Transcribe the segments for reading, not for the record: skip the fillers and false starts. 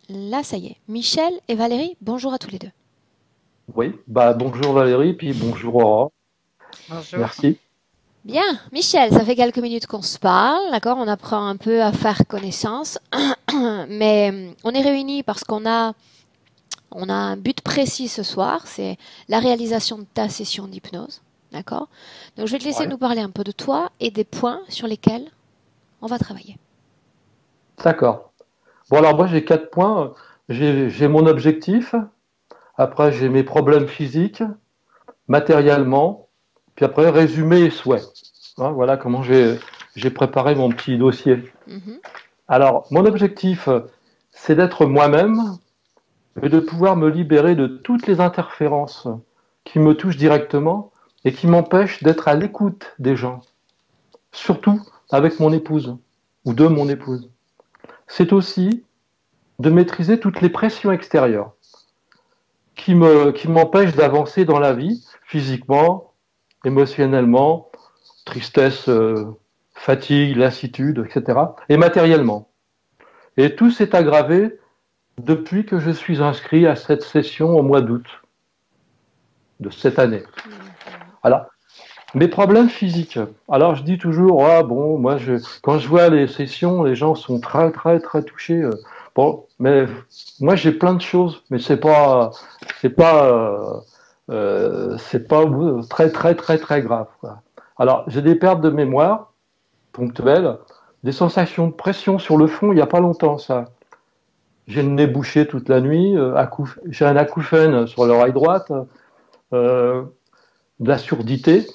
Là, ça y est. Michel et Valérie, bonjour à tous les deux. Oui, bah bonjour Valérie, puis bonjour Aurore. Bonjour. Merci. Bien, Michel, ça fait quelques minutes qu'on se parle, d'accord? On apprend un peu à faire connaissance, mais on est réunis parce qu'on a un but précis ce soir, c'est la réalisation de ta session d'hypnose, d'accord? Donc je vais te laisser Ouais. nous parler un peu de toi et des points sur lesquels on va travailler. D'accord. Bon alors moi j'ai 4 points. J'ai mon objectif, après j'ai mes problèmes physiques, matériellement, puis après résumé et souhait. Hein, voilà comment j'ai préparé mon petit dossier. Mhm. Alors mon objectif, c'est d'être moi-même et de pouvoir me libérer de toutes les interférences qui me touchent directement et qui m'empêchent d'être à l'écoute des gens, surtout avec mon épouse ou de mon épouse. C'est aussi de maîtriser toutes les pressions extérieures qui m'empêchent d'avancer dans la vie, physiquement, émotionnellement, tristesse, fatigue, lassitude, etc. Et matériellement. Et tout s'est aggravé depuis que je suis inscrit à cette session au mois d'août de cette année. Alors, mes problèmes physiques. Alors, je dis toujours, ah bon, quand je vois les sessions, les gens sont très, très, très touchés. Bon, mais moi, j'ai plein de choses, mais c'est pas très, très, très, très grave, quoi. Alors, j'ai des pertes de mémoire ponctuelles, des sensations de pression sur le fond, il n'y a pas longtemps, ça. J'ai le nez bouché toute la nuit, j'ai un acouphène sur l'oreille droite, euh, de la surdité,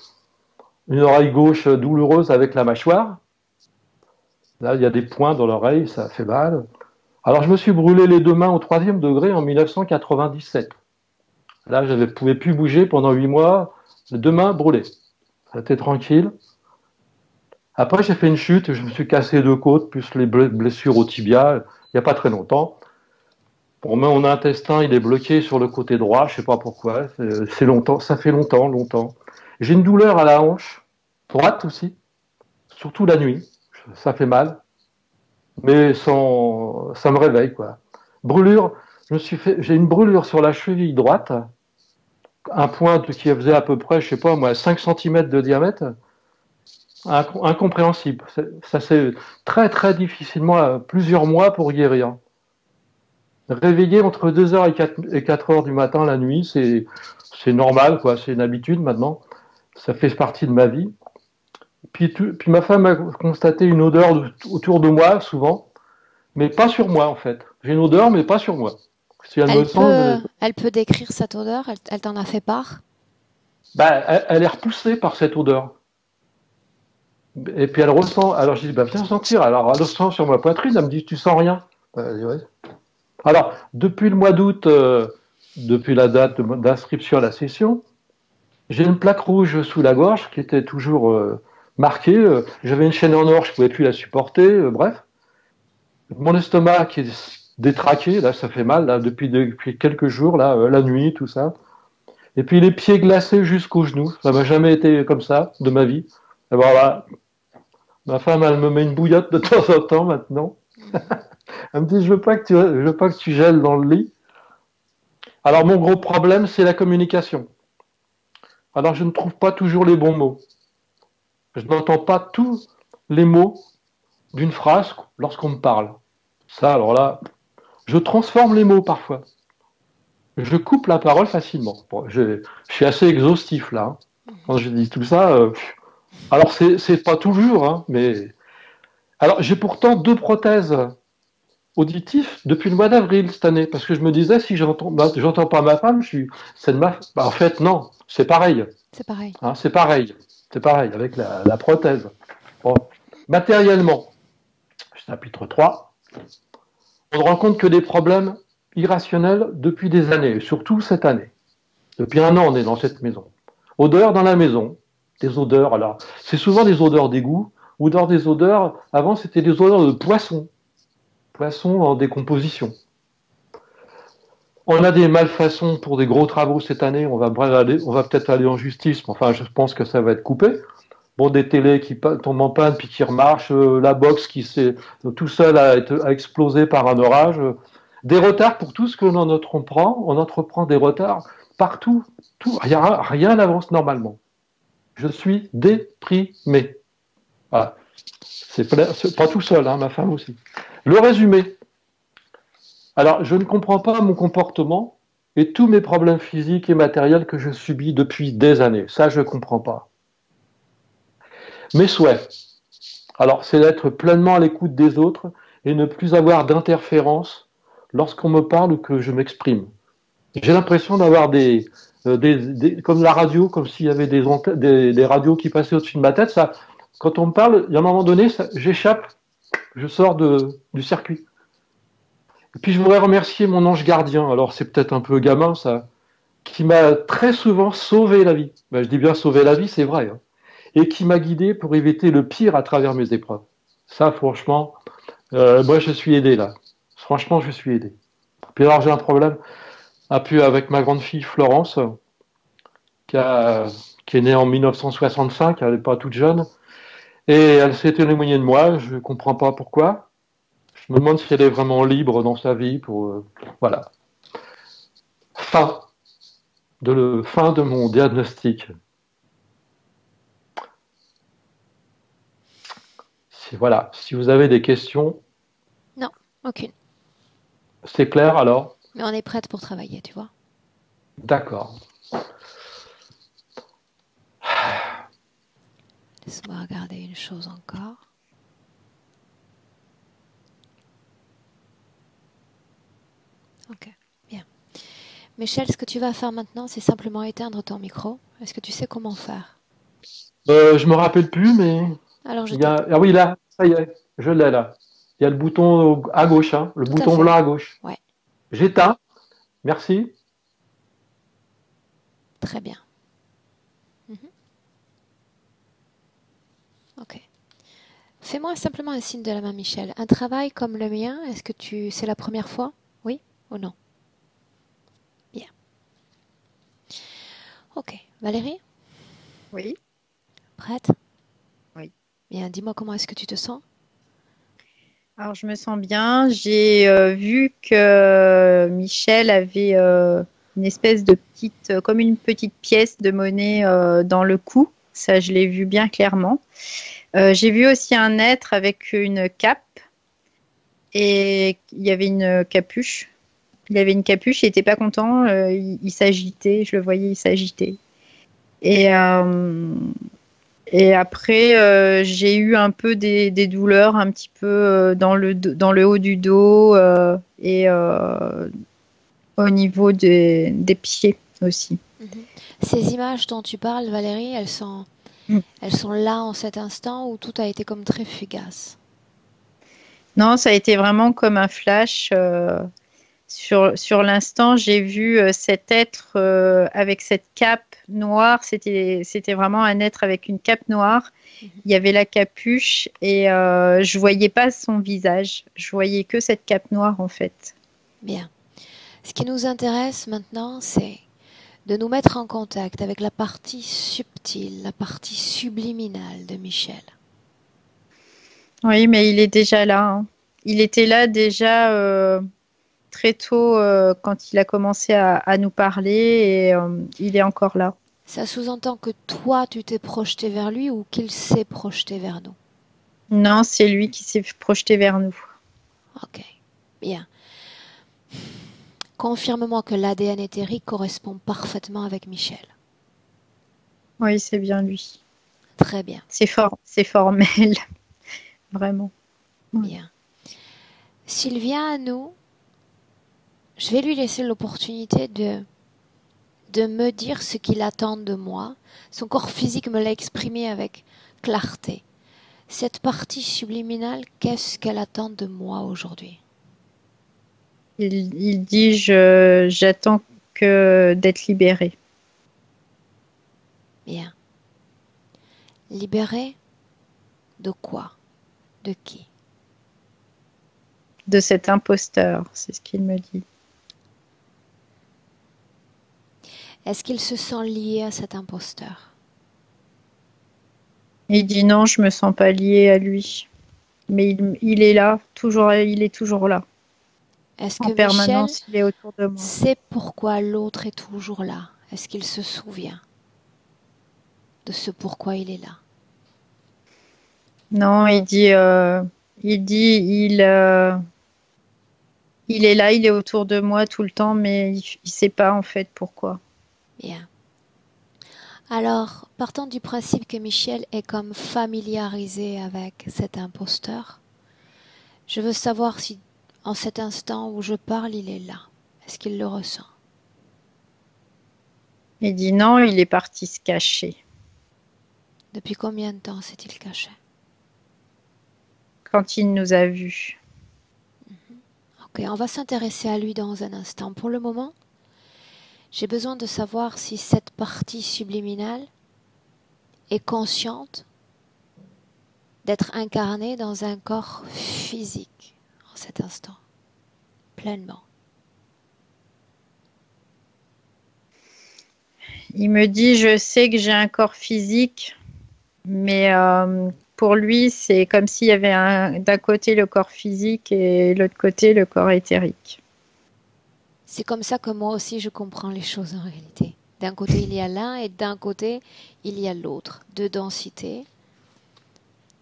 une oreille gauche douloureuse avec la mâchoire. Là, il y a des points dans l'oreille, ça fait mal. Alors, je me suis brûlé les 2 mains au 3e degré en 1997. Là, je ne pouvais plus bouger pendant 8 mois, les 2 mains brûlées. C'était tranquille. Après, j'ai fait une chute, je me suis cassé 2 côtes, plus les blessures au tibia, il n'y a pas très longtemps. Pour mon intestin, il est bloqué sur le côté droit, je ne sais pas pourquoi. C'est longtemps, ça fait longtemps, longtemps. J'ai une douleur à la hanche, droite aussi, surtout la nuit. Ça fait mal. Mais ça me réveille, quoi. Brûlure, j'ai une brûlure sur la cheville droite, un point qui faisait à peu près, je sais pas moi, 5 centimètres de diamètre, incompréhensible. Ça c'est très très difficilement, plusieurs mois pour guérir. Réveillé entre 2 heures et 4 heures du matin la nuit, c'est normal, quoi, c'est une habitude maintenant, ça fait partie de ma vie. Puis ma femme a constaté une odeur autour de moi, souvent, mais pas sur moi en fait. J'ai une odeur, mais pas sur moi. Si elle me sent, Elle peut décrire cette odeur, elle t'en a fait part? bah, elle est repoussée par cette odeur. Et puis elle ressent. Alors je dis, bah, viens sentir. Alors elle ressent sur ma poitrine, elle me dit, tu sens rien. Ouais. Alors, depuis le mois d'août, depuis la date d'inscription à la session, j'ai une plaque rouge sous la gorge qui était toujours marquée. J'avais une chaîne en or, je ne pouvais plus la supporter. Bref, mon estomac qui est détraqué, là, ça fait mal, là, depuis quelques jours, là, la nuit, tout ça. Et puis les pieds glacés jusqu'aux genoux. Ça m'a jamais été comme ça de ma vie. Et voilà. Ma femme, elle me met une bouillotte de temps en temps maintenant. Elle me dit, je veux pas que tu gèles dans le lit. Alors mon gros problème, c'est la communication. Alors je ne trouve pas toujours les bons mots. Je n'entends pas tous les mots d'une phrase lorsqu'on me parle. Ça, alors là, je transforme les mots parfois. Je coupe la parole facilement. Bon, je suis assez exhaustif là. Quand je dis tout ça, alors c'est pas toujours, hein, mais alors j'ai pourtant 2 prothèses auditives depuis le mois d'avril cette année, parce que je me disais si j'entends pas ma femme, c'est de ma. Bah, en fait non, c'est pareil, C'est pareil. hein, c'est pareil avec la prothèse. Bon. Matériellement, chapitre 3, on ne rencontre que des problèmes irrationnels depuis des années, surtout cette année. Depuis un an, on est dans cette maison. Odeurs dans la maison, des odeurs, alors, c'est souvent des odeurs d'égout, ou dans des odeurs, avant c'était des odeurs de poisson en décomposition. On a des malfaçons pour des gros travaux cette année, on va peut-être aller en justice, mais enfin je pense que ça va être coupé. Bon, des télés qui tombent en panne puis qui remarchent, la box qui s'est tout seul a explosé par un orage. Des retards pour tout ce que l'on entreprend. On entreprend des retards partout. Tout, rien n'avance normalement. Je suis déprimé. Voilà. C'est pas tout seul, hein, ma femme aussi. Le résumé. Alors, je ne comprends pas mon comportement et tous mes problèmes physiques et matériels que je subis depuis des années. Ça, je ne comprends pas. Mes souhaits. Alors, c'est d'être pleinement à l'écoute des autres et ne plus avoir d'interférence lorsqu'on me parle ou que je m'exprime. J'ai l'impression d'avoir comme la radio, comme s'il y avait des radios qui passaient au-dessus de ma tête. Ça, quand on me parle, il y a un moment donné, j'échappe, je sors du circuit. Et puis je voudrais remercier mon ange gardien. Alors c'est peut-être un peu gamin ça, qui m'a très souvent sauvé la vie. Ben, je dis bien sauvé la vie, c'est vrai. Hein. Et qui m'a guidé pour éviter le pire à travers mes épreuves. Ça, franchement, moi je suis aidé là. Franchement, je suis aidé. Puis alors j'ai un problème un peu avec ma grande fille Florence, qui, a, qui est née en 1965, elle n'est pas toute jeune, et elle s'est éloignée de moi, je ne comprends pas pourquoi. Je me demande si elle est vraiment libre dans sa vie pour... voilà. Fin de mon diagnostic. Voilà, si vous avez des questions... Non, aucune. C'est clair alors? Mais on est prête pour travailler, tu vois. D'accord. Laisse-moi regarder une chose encore. Ok, bien. Michel, ce que tu vas faire maintenant, c'est simplement éteindre ton micro. Est-ce que tu sais comment faire? Je me rappelle plus, mais... Alors je Il y a... t'aide. Ah oui, là, ça y est, je l'ai là. Il y a le bouton à gauche, hein, le Tout à bouton fait. blanc à gauche. Ouais, J'éteins. Merci. très bien. Ok. Fais-moi simplement un signe de la main, Michel. Un travail comme le mien, est-ce que c'est la première fois? Oui ou non? Bien. Ok. Valérie, Oui, prête? oui. Bien, dis-moi comment est-ce que tu te sens? Alors, je me sens bien. J'ai vu que Michel avait une espèce de petite, comme une petite pièce de monnaie dans le cou. Ça, je l'ai vu bien clairement. J'ai vu aussi un être avec une cape et il y avait une capuche. Il avait une capuche, il n'était pas content, il s'agitait, je le voyais, il s'agitait. Et, et après, j'ai eu un peu des douleurs un petit peu dans le haut du dos et au niveau des pieds aussi. Ces images dont tu parles, Valérie, Mm. elles sont là en cet instant où tout a été comme très fugace. Non, ça a été vraiment comme un flash. Sur l'instant, j'ai vu cet être avec cette cape noire. C'était vraiment un être avec une cape noire. Il y avait la capuche et je voyais pas son visage. Je voyais que cette cape noire en fait. Bien. Ce qui nous intéresse maintenant, c'est de nous mettre en contact avec la partie subtile, la partie subliminale de Michel. Oui, mais il est déjà là. Hein. Il était là déjà très tôt quand il a commencé à nous parler et il est encore là. Ça sous-entend que toi, tu t'es projeté vers lui ou qu'il s'est projeté vers nous? Non, c'est lui qui s'est projeté vers nous. Ok, bien. Confirme-moi que l'ADN éthérique correspond parfaitement avec Michel. Oui, c'est bien lui. Très bien. C'est formel, vraiment. Bien. S'il vient à nous, je vais lui laisser l'opportunité de me dire ce qu'il attend de moi. Son corps physique me l'a exprimé avec clarté. Cette partie subliminale, qu'est-ce qu'elle attend de moi aujourd'hui? Il dit j'attends que d'être libéré. Bien. Libéré de quoi? De qui? De cet imposteur, c'est ce qu'il me dit. Est-ce qu'il se sent lié à cet imposteur? Il dit non, je me sens pas lié à lui. Mais il est là, toujours, il est toujours là. Est-ce En que Michel permanence, il est autour de moi. sait pourquoi l'autre est toujours là? Est-ce qu'il se souvient de ce pourquoi il est là? Non, il est là, il est autour de moi tout le temps, mais il sait pas en fait pourquoi. Bien. Alors, partant du principe que Michel est comme familiarisé avec cet imposteur, je veux savoir si, en cet instant où je parle, il est là. Est-ce qu'il le ressent? Il dit non, il est parti se cacher. Depuis combien de temps s'est-il caché? Quand il nous a vus. Ok, on va s'intéresser à lui dans un instant. Pour le moment, j'ai besoin de savoir si cette partie subliminale est consciente d'être incarnée dans un corps physique en cet instant, pleinement. Il me dit, je sais que j'ai un corps physique, mais pour lui, c'est comme s'il y avait d'un côté le corps physique et de l'autre côté le corps éthérique. C'est comme ça que moi aussi je comprends les choses en réalité. D'un côté il y a l'un et d'un côté il y a l'autre. Deux densités,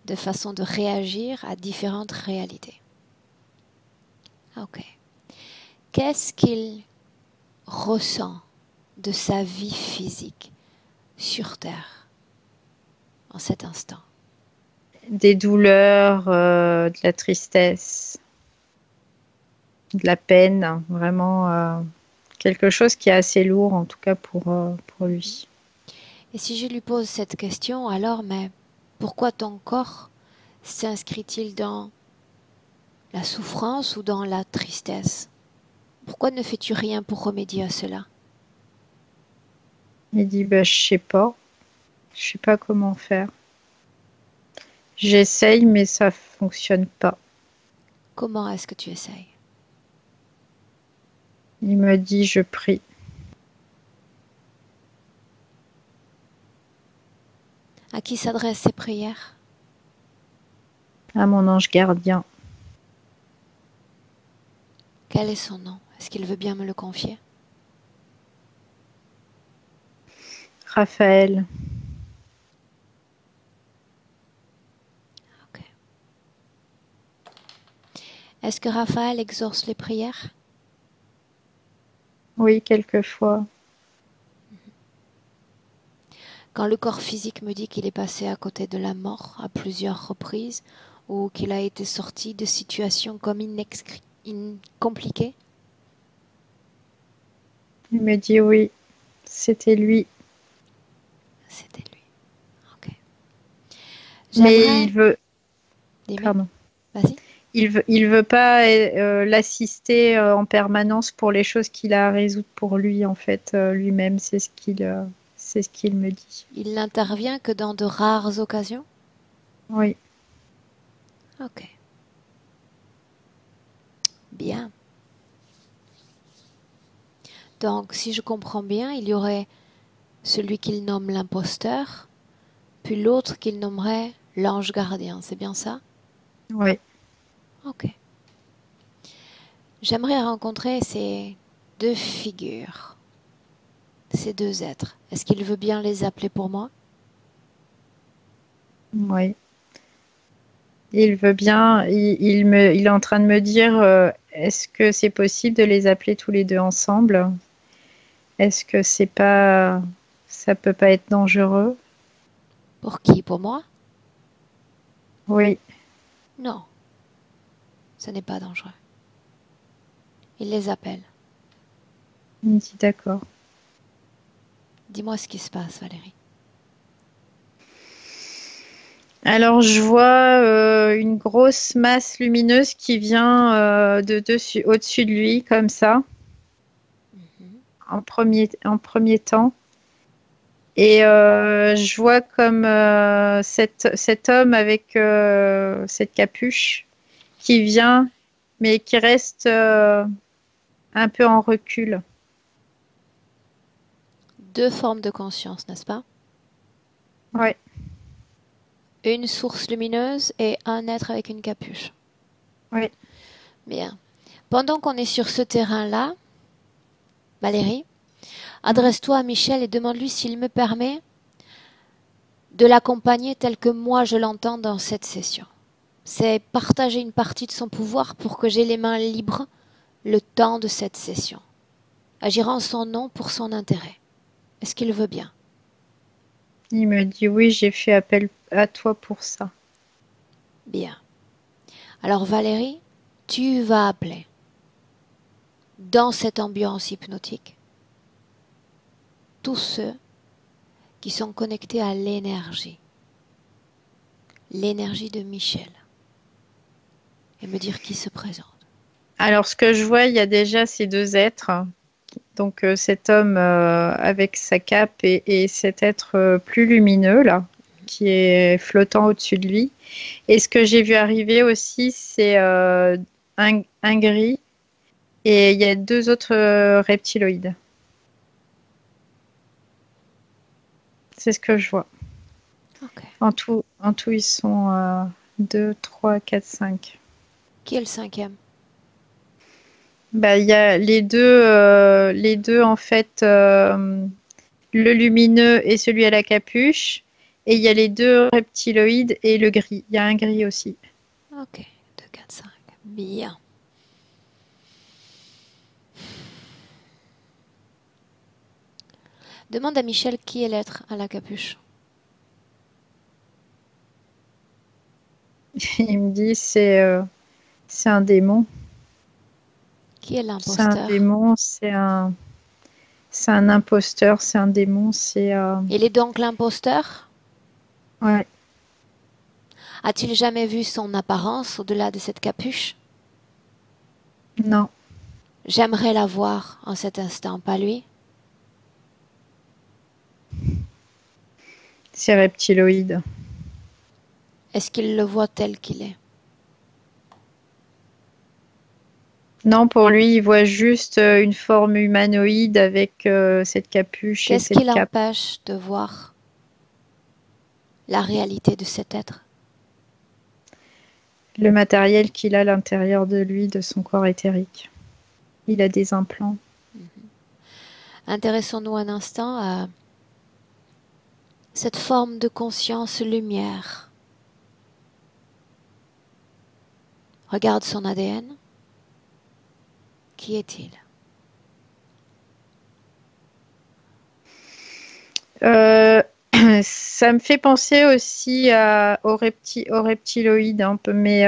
de façon de réagir à différentes réalités. Ok. Qu'est-ce qu'il ressent de sa vie physique sur Terre en cet instant? Des douleurs, de la tristesse, de la peine, vraiment quelque chose qui est assez lourd en tout cas pour lui. Et si je lui pose cette question, alors, mais pourquoi ton corps s'inscrit-il dans la souffrance ou dans la tristesse? Pourquoi ne fais-tu rien pour remédier à cela? Il dit bah, je sais pas comment faire. J'essaye mais ça fonctionne pas. Comment est-ce que tu essayes? Il me dit je prie. À qui s'adressent ces prières? À mon ange gardien. Quel est son nom? Est-ce qu'il veut bien me le confier? Raphaël. Ok. Est-ce que Raphaël exauce les prières? Oui, quelquefois. Quand le corps physique me dit qu'il est passé à côté de la mort à plusieurs reprises ou qu'il a été sorti de situations comme compliquées? Il me dit oui, c'était lui. C'était lui. Ok. Mais J'aimerais... il veut, Dis-moi. pardon. Vas-y. Il veut pas l'assister en permanence pour les choses qu'il a à résoudre pour lui en fait lui-même. C'est ce qu'il me dit. Il n'intervient que dans de rares occasions? Oui. Ok. Bien. Donc, si je comprends bien, il y aurait celui qu'il nomme l'imposteur, puis l'autre qu'il nommerait l'ange gardien. C'est bien ça? Oui. Ok. J'aimerais rencontrer ces deux figures, ces deux êtres. Est-ce qu'il veut bien les appeler pour moi? Oui. Il veut bien. Il est en train de me dire est-ce que c'est possible de les appeler tous les deux ensemble? Est-ce que ça peut pas être dangereux? Pour qui? Pour moi? Oui. Non, ce n'est pas dangereux. Il les appelle. Il me dit d'accord. Dis-moi ce qui se passe, Valérie. Alors, je vois une grosse masse lumineuse qui vient au-dessus de lui, comme ça, en premier temps. Et je vois comme cet homme avec cette capuche qui vient, mais qui reste un peu en recul. Deux formes de conscience, n'est-ce pas? Ouais, Une source lumineuse et un être avec une capuche. ouais. Bien. Pendant qu'on est sur ce terrain-là, Valérie, adresse-toi à Michel et demande-lui s'il me permet de l'accompagner tel que moi je l'entends dans cette session. C'est partager une partie de son pouvoir pour que j'ai les mains libres le temps de cette session. Agir en son nom pour son intérêt. Est-ce qu'il veut bien? Il me dit oui, j'ai fait appel à toi pour ça. Bien. Alors Valérie, tu vas appeler dans cette ambiance hypnotique tous ceux qui sont connectés à l'énergie de Michel, et me dire qui se présente. Alors, ce que je vois, il y a déjà ces deux êtres. Donc, cet homme avec sa cape et cet être plus lumineux, là, qui est flottant au-dessus de lui. Et ce que j'ai vu arriver aussi, c'est un gris et il y a deux autres reptiloïdes. C'est ce que je vois. Ok. En tout, ils sont 2, 3, 4, 5. Qui est le cinquième? Bah, il y a les deux en fait, le lumineux et celui à la capuche. Et il y a les deux reptiloïdes et le gris. Il y a un gris aussi. Ok, 2, 4, 5. Bien. Demande à Michel qui est l'être à la capuche. Il me dit c'est un démon. Qui est C'est un l'imposteur? démon, c'est un imposteur, c'est un démon, Il est donc l'imposteur? ouais. A-t-il jamais vu son apparence au-delà de cette capuche? Non. J'aimerais la voir en cet instant, pas lui. C'est reptiloïde. Est-ce qu'il le voit tel qu'il est? Non, pour lui, il voit juste une forme humanoïde avec cette capuche et Qu'est-ce cette qui cape. l'empêche de voir la réalité de cet être? Le matériel qu'il a à l'intérieur de lui, de son corps éthérique. Il a des implants. Intéressons-nous un instant à cette forme de conscience lumière. Regarde son ADN. Qui est-il? Ça me fait penser aussi aux reptiloïdes un peu, mais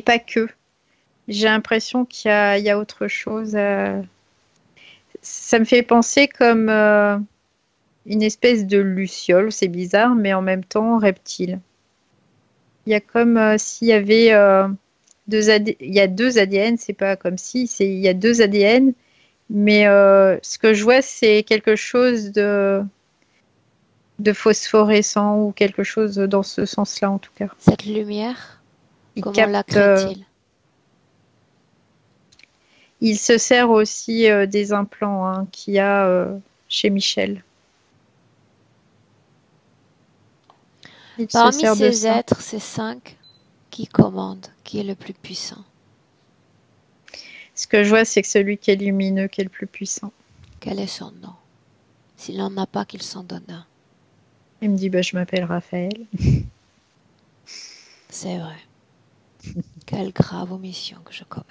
pas que. J'ai l'impression il y a autre chose. Ça me fait penser comme une espèce de luciole, c'est bizarre, mais en même temps reptile. Il y a comme s'il y avait il y a deux ADN, c'est pas comme si, il y a deux ADN, mais ce que je vois, c'est quelque chose de phosphorescent ou quelque chose dans ce sens-là en tout cas. Cette lumière, Il comment capte, la crée-t-il? il se sert aussi des implants qu'il y a chez Michel. Il se Parmi sert de ces ça. êtres, ces 5, qui commande? Qui est le plus puissant? Ce que je vois, c'est que celui qui est lumineux, qui est le plus puissant. Quel est son nom? S'il n'en a pas, qu'il s'en donne un. Il me dit, bah, je m'appelle Raphaël. C'est vrai. Quelle grave omission que je commets.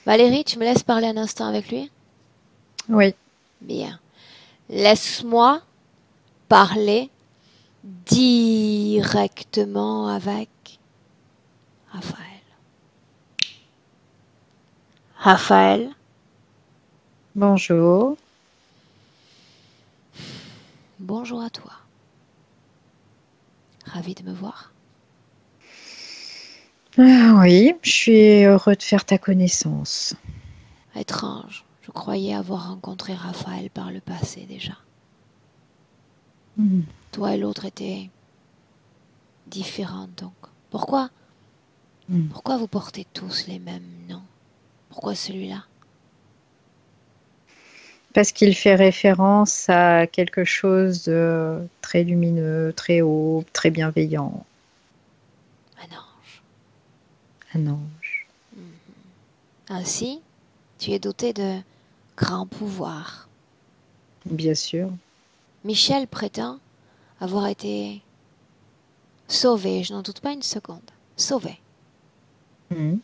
Valérie, tu me laisses parler un instant avec lui? Oui. Bien. Laisse-moi parler directement avec Raphaël. Raphaël, Bonjour. bonjour à toi. Ravi de me voir. Ah, oui, je suis heureux de faire ta connaissance. Étrange, je croyais avoir rencontré Raphaël par le passé déjà. Hmm. Toi et l'autre étaient différents donc. Pourquoi vous portez tous les mêmes noms? Pourquoi celui-là? Parce qu'il fait référence à quelque chose de très lumineux, très haut, très bienveillant. Un ange. Un ange. Ainsi, tu es doté de grands pouvoirs. Bien sûr. Michel prétend avoir été sauvé, je n'en doute pas une seconde, sauvé. Mhm.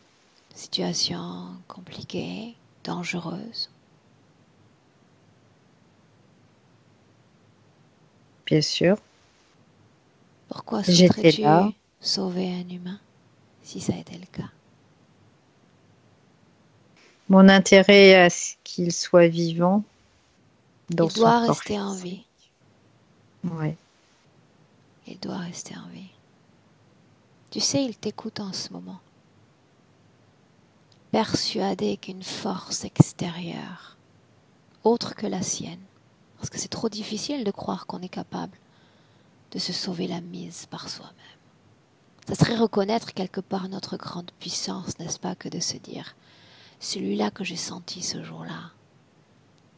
Situation compliquée, dangereuse. Bien sûr. Pourquoi J'étais là. souhaiterais-tu sauver un humain si ça a été le cas? Mon intérêt à ce qu'il soit vivant dans Il son doit corps rester en physique. vie. Ouais. Il doit rester en vie. Tu sais, il t'écoute en ce moment. Persuadé qu'une force extérieure, autre que la sienne, parce que c'est trop difficile de croire qu'on est capable de se sauver la mise par soi-même. Ça serait reconnaître quelque part notre grande puissance, n'est-ce pas, que de se dire, celui-là que j'ai senti ce jour-là,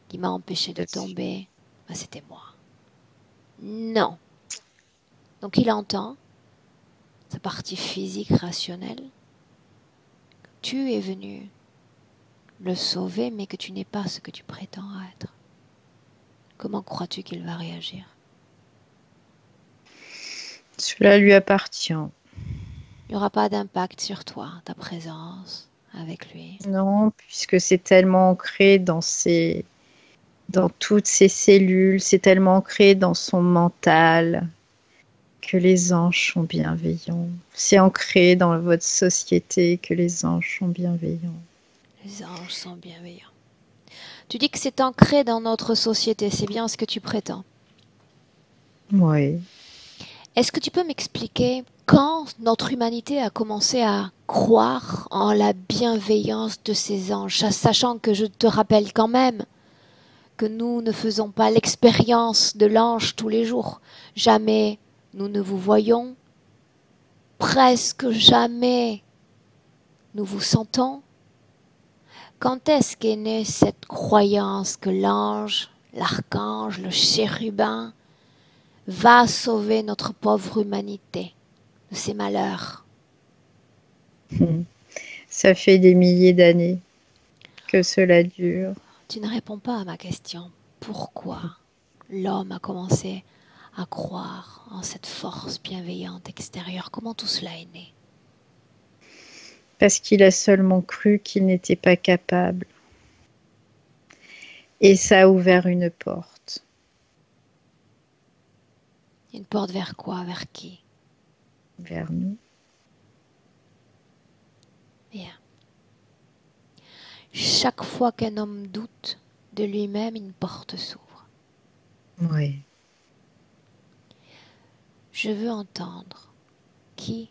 qui m'a empêché de tomber, ben c'était moi. Non. Donc il entend, sa partie physique rationnelle, que tu es venu le sauver, mais que tu n'es pas ce que tu prétends être. Comment crois-tu qu'il va réagir? Cela lui appartient. Il n'y aura pas d'impact sur toi, ta présence avec lui. Non, puisque c'est tellement ancré dans toutes ses cellules, c'est tellement ancré dans son mental que les anges sont bienveillants. C'est ancré dans votre société que les anges sont bienveillants. Les anges sont bienveillants. Tu dis que c'est ancré dans notre société, c'est bien ce que tu prétends. Oui. Est-ce que tu peux m'expliquer quand notre humanité a commencé à croire en la bienveillance de ces anges, sachant que je te rappelle quand même que nous ne faisons pas l'expérience de l'ange tous les jours. Jamais nous ne vous voyons, presque jamais nous vous sentons. Quand est-ce qu'est née cette croyance que l'ange, l'archange, le chérubin va sauver notre pauvre humanité de ses malheurs? Ça fait des milliers d'années que cela dure. Tu ne réponds pas à ma question. Pourquoi l'homme a commencé à croire en cette force bienveillante extérieure? Comment tout cela est né? Parce qu'il a seulement cru qu'il n'était pas capable. Et ça a ouvert une porte. Une porte vers quoi? Vers qui? Vers nous. Bien. Chaque fois qu'un homme doute de lui-même, une porte s'ouvre. Oui. Je veux entendre qui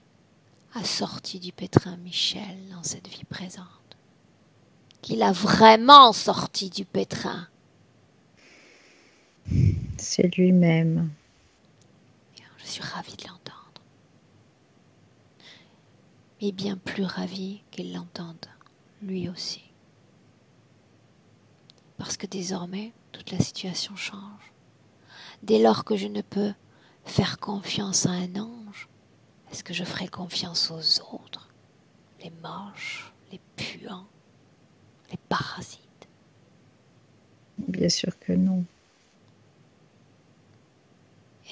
a sorti du pétrin Michel dans cette vie présente. Qui l'a vraiment sorti du pétrin. C'est lui-même. Je suis ravie de l'entendre. Mais bien plus ravie qu'il l'entende, lui aussi. Parce que désormais, toute la situation change. Dès lors que je ne peux faire confiance à un ange, est-ce que je ferai confiance aux autres? Les moches, les puants, les parasites? Bien sûr que non.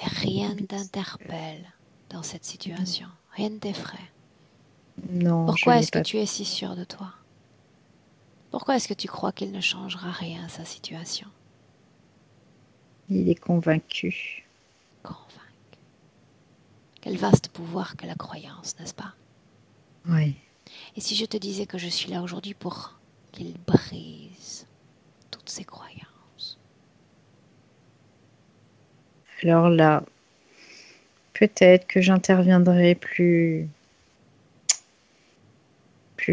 Et rien ne t'interpelle dans cette situation. Rien ne t'effraie. Non, Pourquoi est-ce que tu es si sûr de toi? Pourquoi est-ce que tu crois qu'il ne changera rien à sa situation? Il est convaincu. Convaincu. Quel vaste pouvoir que la croyance, n'est-ce pas? Oui. Et si je te disais que je suis là aujourd'hui pour qu'il brise toutes ces croyances? Alors là, peut-être que j'interviendrai plus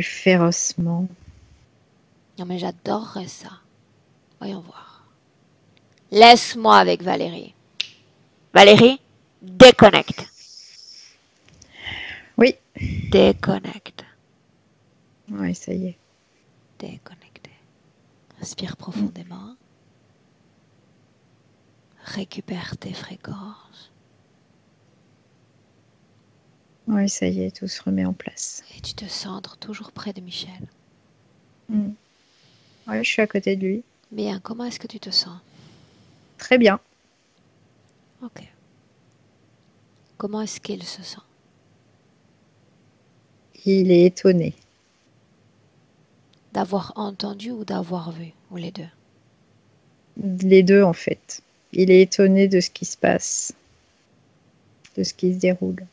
férocement. Non mais j'adorerais ça. Voyons voir. Laisse-moi avec Valérie. Valérie, déconnecte. Oui. Déconnecte. Oui, ça y est. Déconnecté. Respire profondément. Récupère tes fréquences. Oui, ça y est, tout se remet en place. Et tu te centres toujours près de Michel. Mm. Ouais, je suis à côté de lui. Bien, comment est-ce que tu te sens? Très bien. Ok. Comment est-ce qu'il se sent? Il est étonné. D'avoir entendu ou d'avoir vu? Ou les deux? Les deux, en fait. Il est étonné de ce qui se passe, de ce qui se déroule.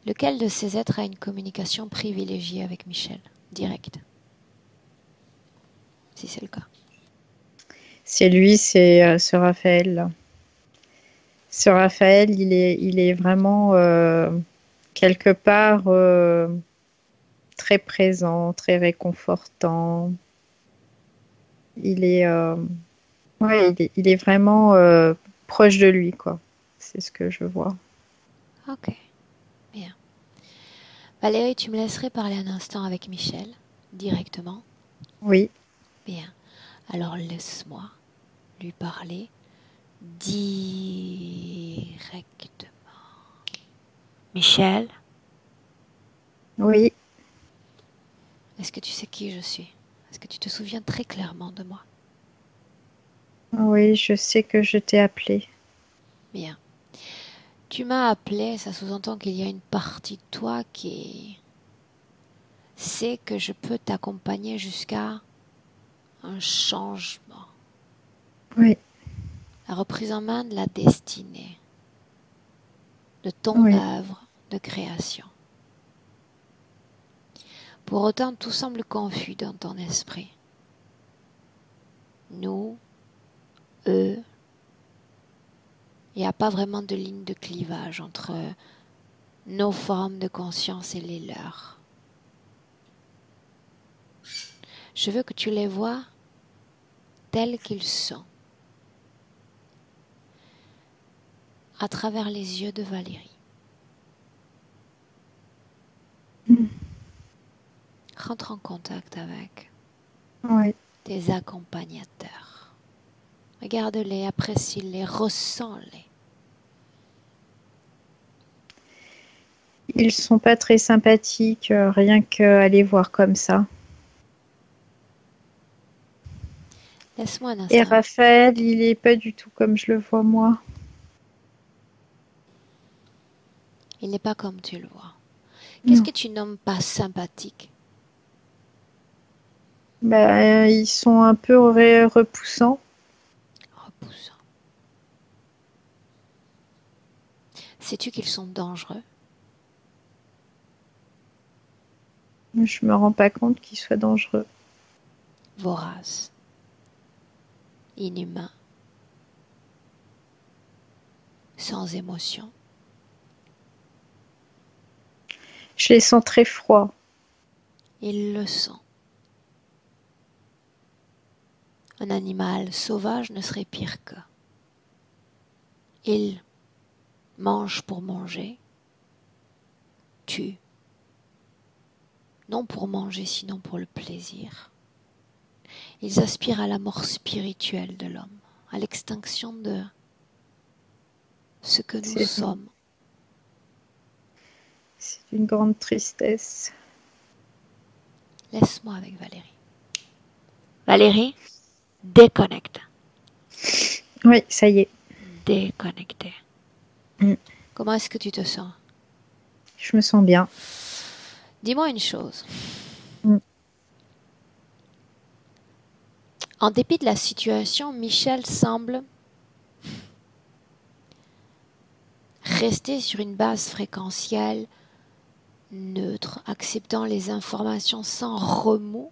Lequel de ces êtres a une communication privilégiée avec Michel? Directe. Si c'est le cas. C'est lui, c'est ce Raphaël. Ce Raphaël, il est vraiment quelque part très présent, très réconfortant. Il est, ouais, il est vraiment proche de lui, quoi. C'est ce que je vois. Ok. Bien. Valérie, tu me laisserais parler un instant avec Michel? Directement? Oui. Bien. Alors laisse-moi lui parler directement. Michel, Oui, est-ce que tu sais qui je suis? Est-ce que tu te souviens très clairement de moi? oui, je sais que je t'ai appelé. Bien. Tu m'as appelé, ça sous-entend qu'il y a une partie de toi qui sait que je peux t'accompagner jusqu'à un changement, Oui, la reprise en main de la destinée, de ton oui, œuvre de création. Pour autant, tout semble confus dans ton esprit. Nous, eux, il n'y a pas vraiment de ligne de clivage entre nos formes de conscience et les leurs. Je veux que tu les vois tels qu'ils sont, à travers les yeux de Valérie. Rentre en contact avec oui. tes accompagnateurs. Regarde-les, apprécie-les, ressens-les. Ils sont pas très sympathiques, rien qu'à les voir comme ça. Laisse-moi un Et instant. Raphaël, il est pas du tout comme je le vois moi. Il n'est pas comme tu le vois. Qu'est-ce Non. que tu nommes pas sympathique? Bah, ils sont un peu repoussants. Repoussant. Sais-tu qu'ils sont dangereux? Je me rends pas compte qu'ils soient dangereux. Voraces. Inhumains. Sans émotion. Je les sens très froids. Ils le sont. Un animal sauvage ne serait pire qu'eux. Ils mangent pour manger, tuent, non pour manger sinon pour le plaisir. Ils aspirent à la mort spirituelle de l'homme, à l'extinction de ce que nous C'est sommes. une grande tristesse. Laisse-moi avec Valérie. Valérie, déconnecte. Oui, ça y est. Déconnecté. Mm. Comment est-ce que tu te sens? Je me sens bien. Dis-moi une chose. Mm. En dépit de la situation, Michel semble rester sur une base fréquentielle neutre, acceptant les informations sans remous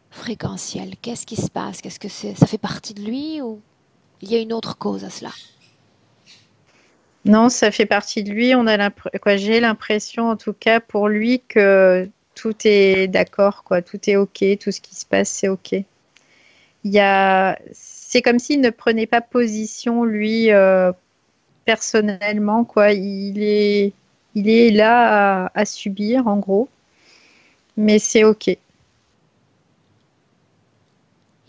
fréquentiel. Qu'est-ce qui se passe? Qu'est-ce que c'est? Ça fait partie de lui ou il y a une autre cause à cela? Non, ça fait partie de lui. Quoi, j'ai l'impression, en tout cas, pour lui, que tout est d'accord, quoi. Tout est OK. Tout ce qui se passe, c'est OK. C'est comme s'il ne prenait pas position, lui, personnellement, quoi. Il est là à subir, en gros. Mais c'est OK.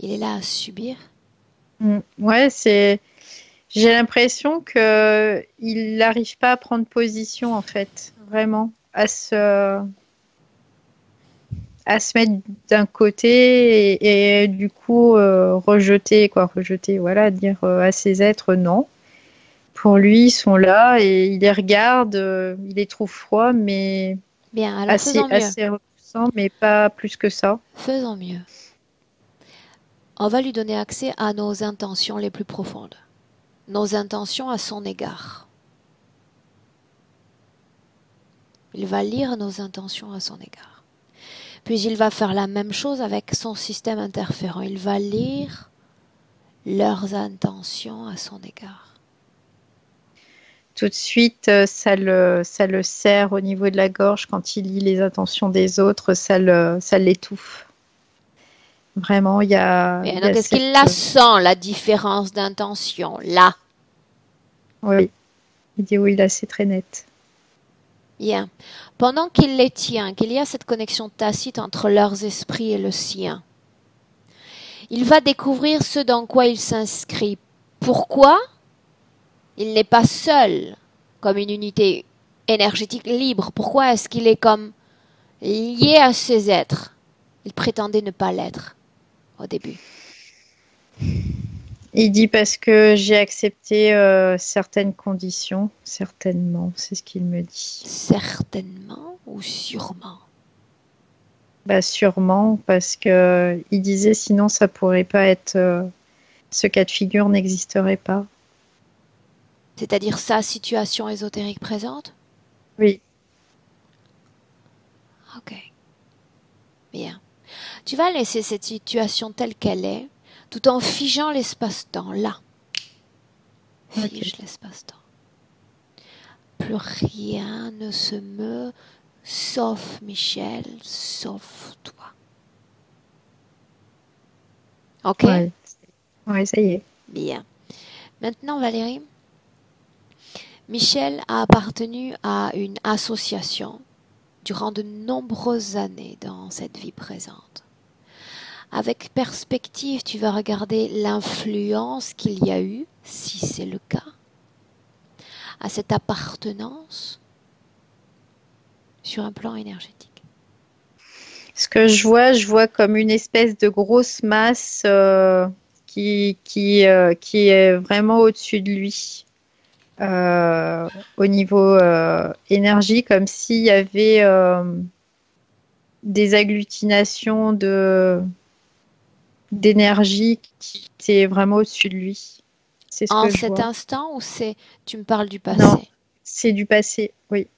Il est là à subir. Ouais, j'ai l'impression que il n'arrive pas à prendre position, en fait. Vraiment. à se mettre d'un côté et du coup rejeter, voilà, dire à ces êtres non. Pour lui, ils sont là et il les regarde, il les trouve froids, mais Bien, alors faisons mieux. assez repoussants, mais pas plus que ça. Faisons mieux. On va lui donner accès à nos intentions les plus profondes. Nos intentions à son égard. Il va lire nos intentions à son égard. Puis il va faire la même chose avec son système interférent. Il va lire leurs intentions à son égard. Tout de suite, ça le serre au niveau de la gorge. Quand il lit les intentions des autres, ça l'étouffe. Vraiment, il y a... Et donc, est-ce qu'il la sent, la différence d'intention, là? Oui, il dit oui, là, c'est très net. Bien. Pendant qu'il les tient, qu'il y a cette connexion tacite entre leurs esprits et le sien, il va découvrir ce dans quoi il s'inscrit. Pourquoi? Il n'est pas seul comme une unité énergétique libre. Pourquoi est-ce qu'il est comme lié à ces êtres? Il prétendait ne pas l'être au début. Il dit parce que j'ai accepté certaines conditions, certainement, c'est ce qu'il me dit. Certainement ou sûrement? Bah sûrement, parce que il disait sinon ça pourrait pas être, ce cas de figure n'existerait pas. C'est-à-dire sa situation ésotérique présente? Oui. Ok. Bien. Tu vas laisser cette situation telle qu'elle est, tout en figeant l'espace-temps, là. Fige l'espace-temps. Plus rien ne se meut, sauf Michel, sauf toi. Ok? Ouais, ça y est. Bien. Maintenant, Valérie, Michel a appartenu à une association durant de nombreuses années dans cette vie présente. Avec perspective, tu vas regarder l'influence qu'il y a eu, si c'est le cas, à cette appartenance sur un plan énergétique. Ce que je vois comme une espèce de grosse masse qui est vraiment au-dessus de lui. Au niveau énergie, comme s'il y avait des agglutinations d'énergie qui étaient vraiment au-dessus de lui. C'est ce En que je cet vois. instant ou tu me parles du passé? Non, c'est du passé, oui.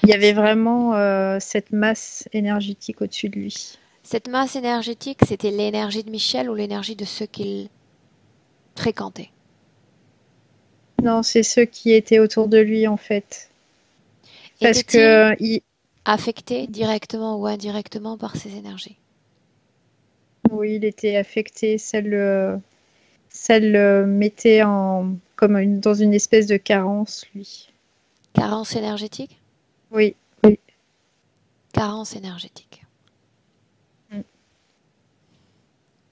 Il y avait vraiment cette masse énergétique au-dessus de lui. Cette masse énergétique, c'était l'énergie de Michel ou l'énergie de ceux qu'il fréquentait? Non, c'est ceux qui étaient autour de lui en fait. Parce Était-il que affecté directement ou indirectement par ces énergies? oui, il était affecté. Ça le mettait dans une espèce de carence, lui. Carence énergétique? Oui, oui. Carence énergétique.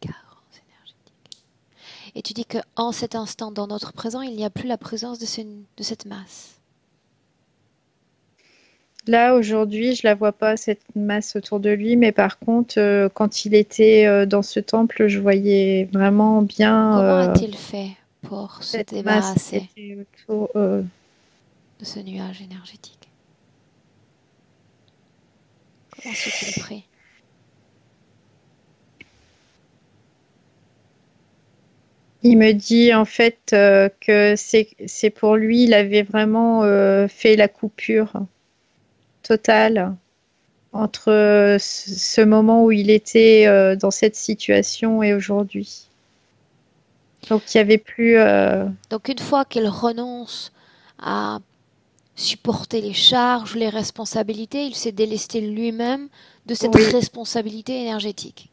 Carence énergétique. Et tu dis qu'en cet instant, dans notre présent, il n'y a plus la présence de cette masse. Là, aujourd'hui, je la vois pas, cette masse autour de lui, mais par contre, quand il était dans ce temple, je voyais vraiment bien Comment a-t-il fait pour se cette masse qui débarrasser était autour. de ce nuage énergétique? Comment s'est-il pris? Il me dit en fait que c'est pour lui, il avait vraiment fait la coupure totale entre ce moment où il était dans cette situation et aujourd'hui. Donc il n'y avait plus. Donc une fois qu'il renonce à supporter les charges, les responsabilités, il s'est délesté lui-même de cette Oui. responsabilité énergétique.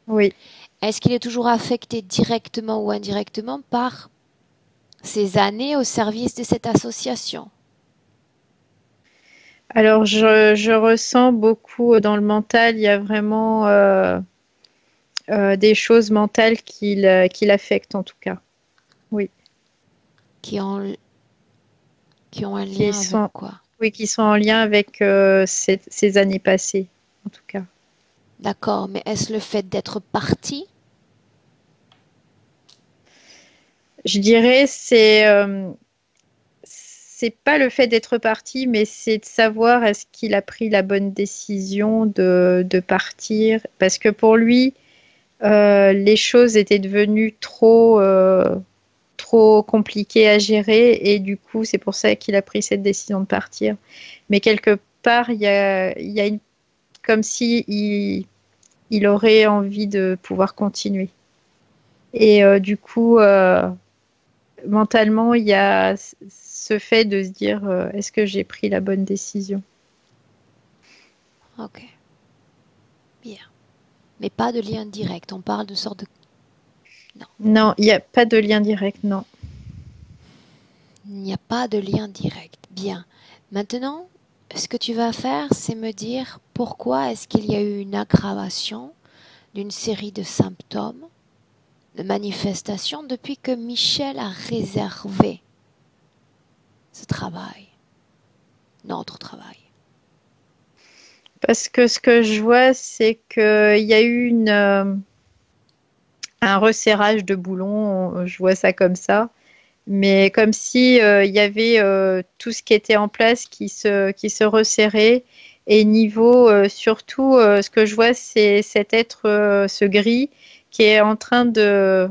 Oui. Est-ce qu'il est toujours affecté directement ou indirectement par ces années au service de cette association? Alors je ressens beaucoup dans le mental, il y a vraiment des choses mentales qui l'affectent en tout cas. Oui. Qui ont un lien avec quoi? Oui, qui sont en lien avec ces années passées. en tout cas. D'accord, mais est-ce le fait d'être parti? Je dirais c'est pas le fait d'être parti, mais c'est de savoir est-ce qu'il a pris la bonne décision de partir. Parce que pour lui, les choses étaient devenues trop compliquées à gérer et du coup, c'est pour ça qu'il a pris cette décision de partir. Mais quelque part, il y a comme si il aurait envie de pouvoir continuer. Et du coup, mentalement, il y a ce fait de se dire est-ce que j'ai pris la bonne décision? Ok, bien. Mais pas de lien direct. On parle de sorte de... Non, il n'y a pas de lien direct, non. Il n'y a pas de lien direct. Bien. Maintenant, ce que tu vas faire, c'est me dire pourquoi est-ce qu'il y a eu une aggravation d'une série de symptômes, de manifestations, depuis que Michel a réservé ce travail, notre travail. Parce que ce que je vois, c'est qu'il y a eu un resserrage de boulons, je vois ça comme ça. Mais comme si il y avait tout ce qui était en place qui se resserrait. Et niveau, surtout, ce que je vois, c'est cet être, ce gris, qui est en train de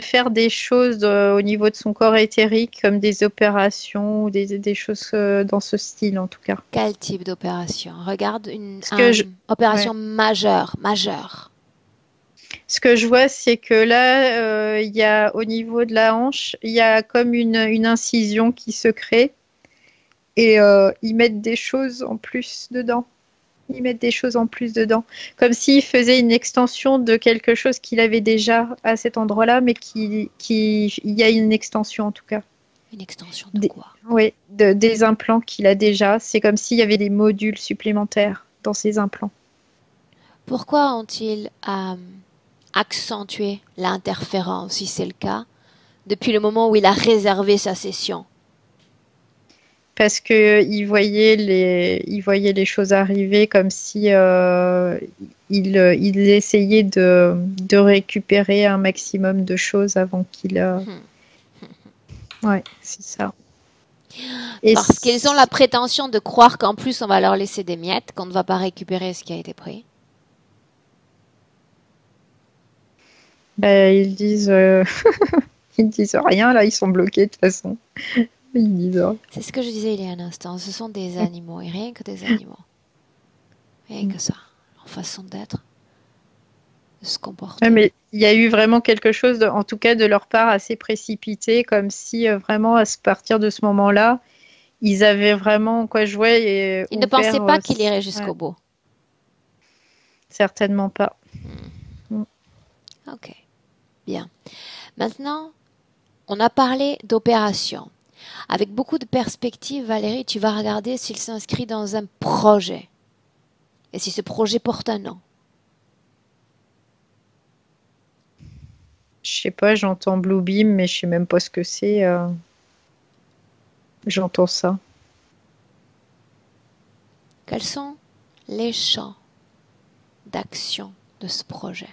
faire des choses au niveau de son corps éthérique, comme des opérations ou des choses dans ce style, en tout cas. Quel type d'opération? Regarde une Ce que je, opération ouais. majeure. Ce que je vois, c'est que là, il y a au niveau de la hanche, il y a comme une incision qui se crée. Et ils mettent des choses en plus dedans. Ils mettent des choses en plus dedans. Comme s'ils faisaient une extension de quelque chose qu'il avait déjà à cet endroit-là, mais il y a une extension en tout cas. Une extension de quoi? Oui, des implants qu'il a déjà. C'est comme s'il y avait des modules supplémentaires dans ces implants. Pourquoi ont-ils accentué l'interférence, si c'est le cas, depuis le moment où il a réservé sa session? Parce qu'il voyait les choses arriver comme si il essayait de récupérer un maximum de choses avant qu'il... Ouais, c'est ça. Et Parce qu'ils ont la prétention de croire qu'en plus on va leur laisser des miettes, qu'on ne va pas récupérer ce qui a été pris. ben, ils disent rien, là, ils sont bloqués de toute façon. Ils disent rien. C'est ce que je disais il y a un instant. Ce sont des animaux et rien que des animaux. Rien que ça. Leur façon d'être, de se comporter. Ouais, mais il y a eu vraiment quelque chose, en tout cas de leur part, assez précipité, comme si vraiment à partir de ce moment-là, ils avaient vraiment quoi jouer et Ils ne ouvert. pensaient pas qu'il irait jusqu'au Ouais, bout. certainement pas. Ok, bien. Maintenant, on a parlé d'opération. Avec beaucoup de perspectives, Valérie, tu vas regarder s'il s'inscrit dans un projet. Et si ce projet porte un nom. Je sais pas, j'entends Bluebeam, mais je sais même pas ce que c'est. J'entends ça. Quels sont les champs d'action de ce projet?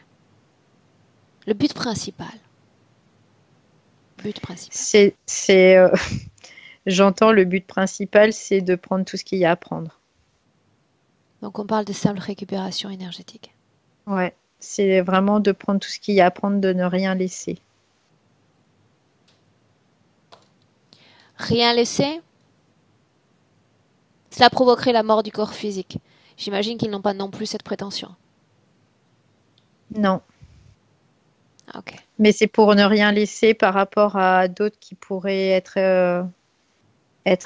Le but principal. But principal. J'entends le but principal, c'est de prendre tout ce qu'il y a à prendre. Donc on parle de simple récupération énergétique. Ouais, c'est vraiment de prendre tout ce qu'il y a à prendre, de ne rien laisser. Rien laisser, cela provoquerait la mort du corps physique. J'imagine qu'ils n'ont pas non plus cette prétention. Non, Ok. mais c'est pour ne rien laisser par rapport à d'autres qui pourraient être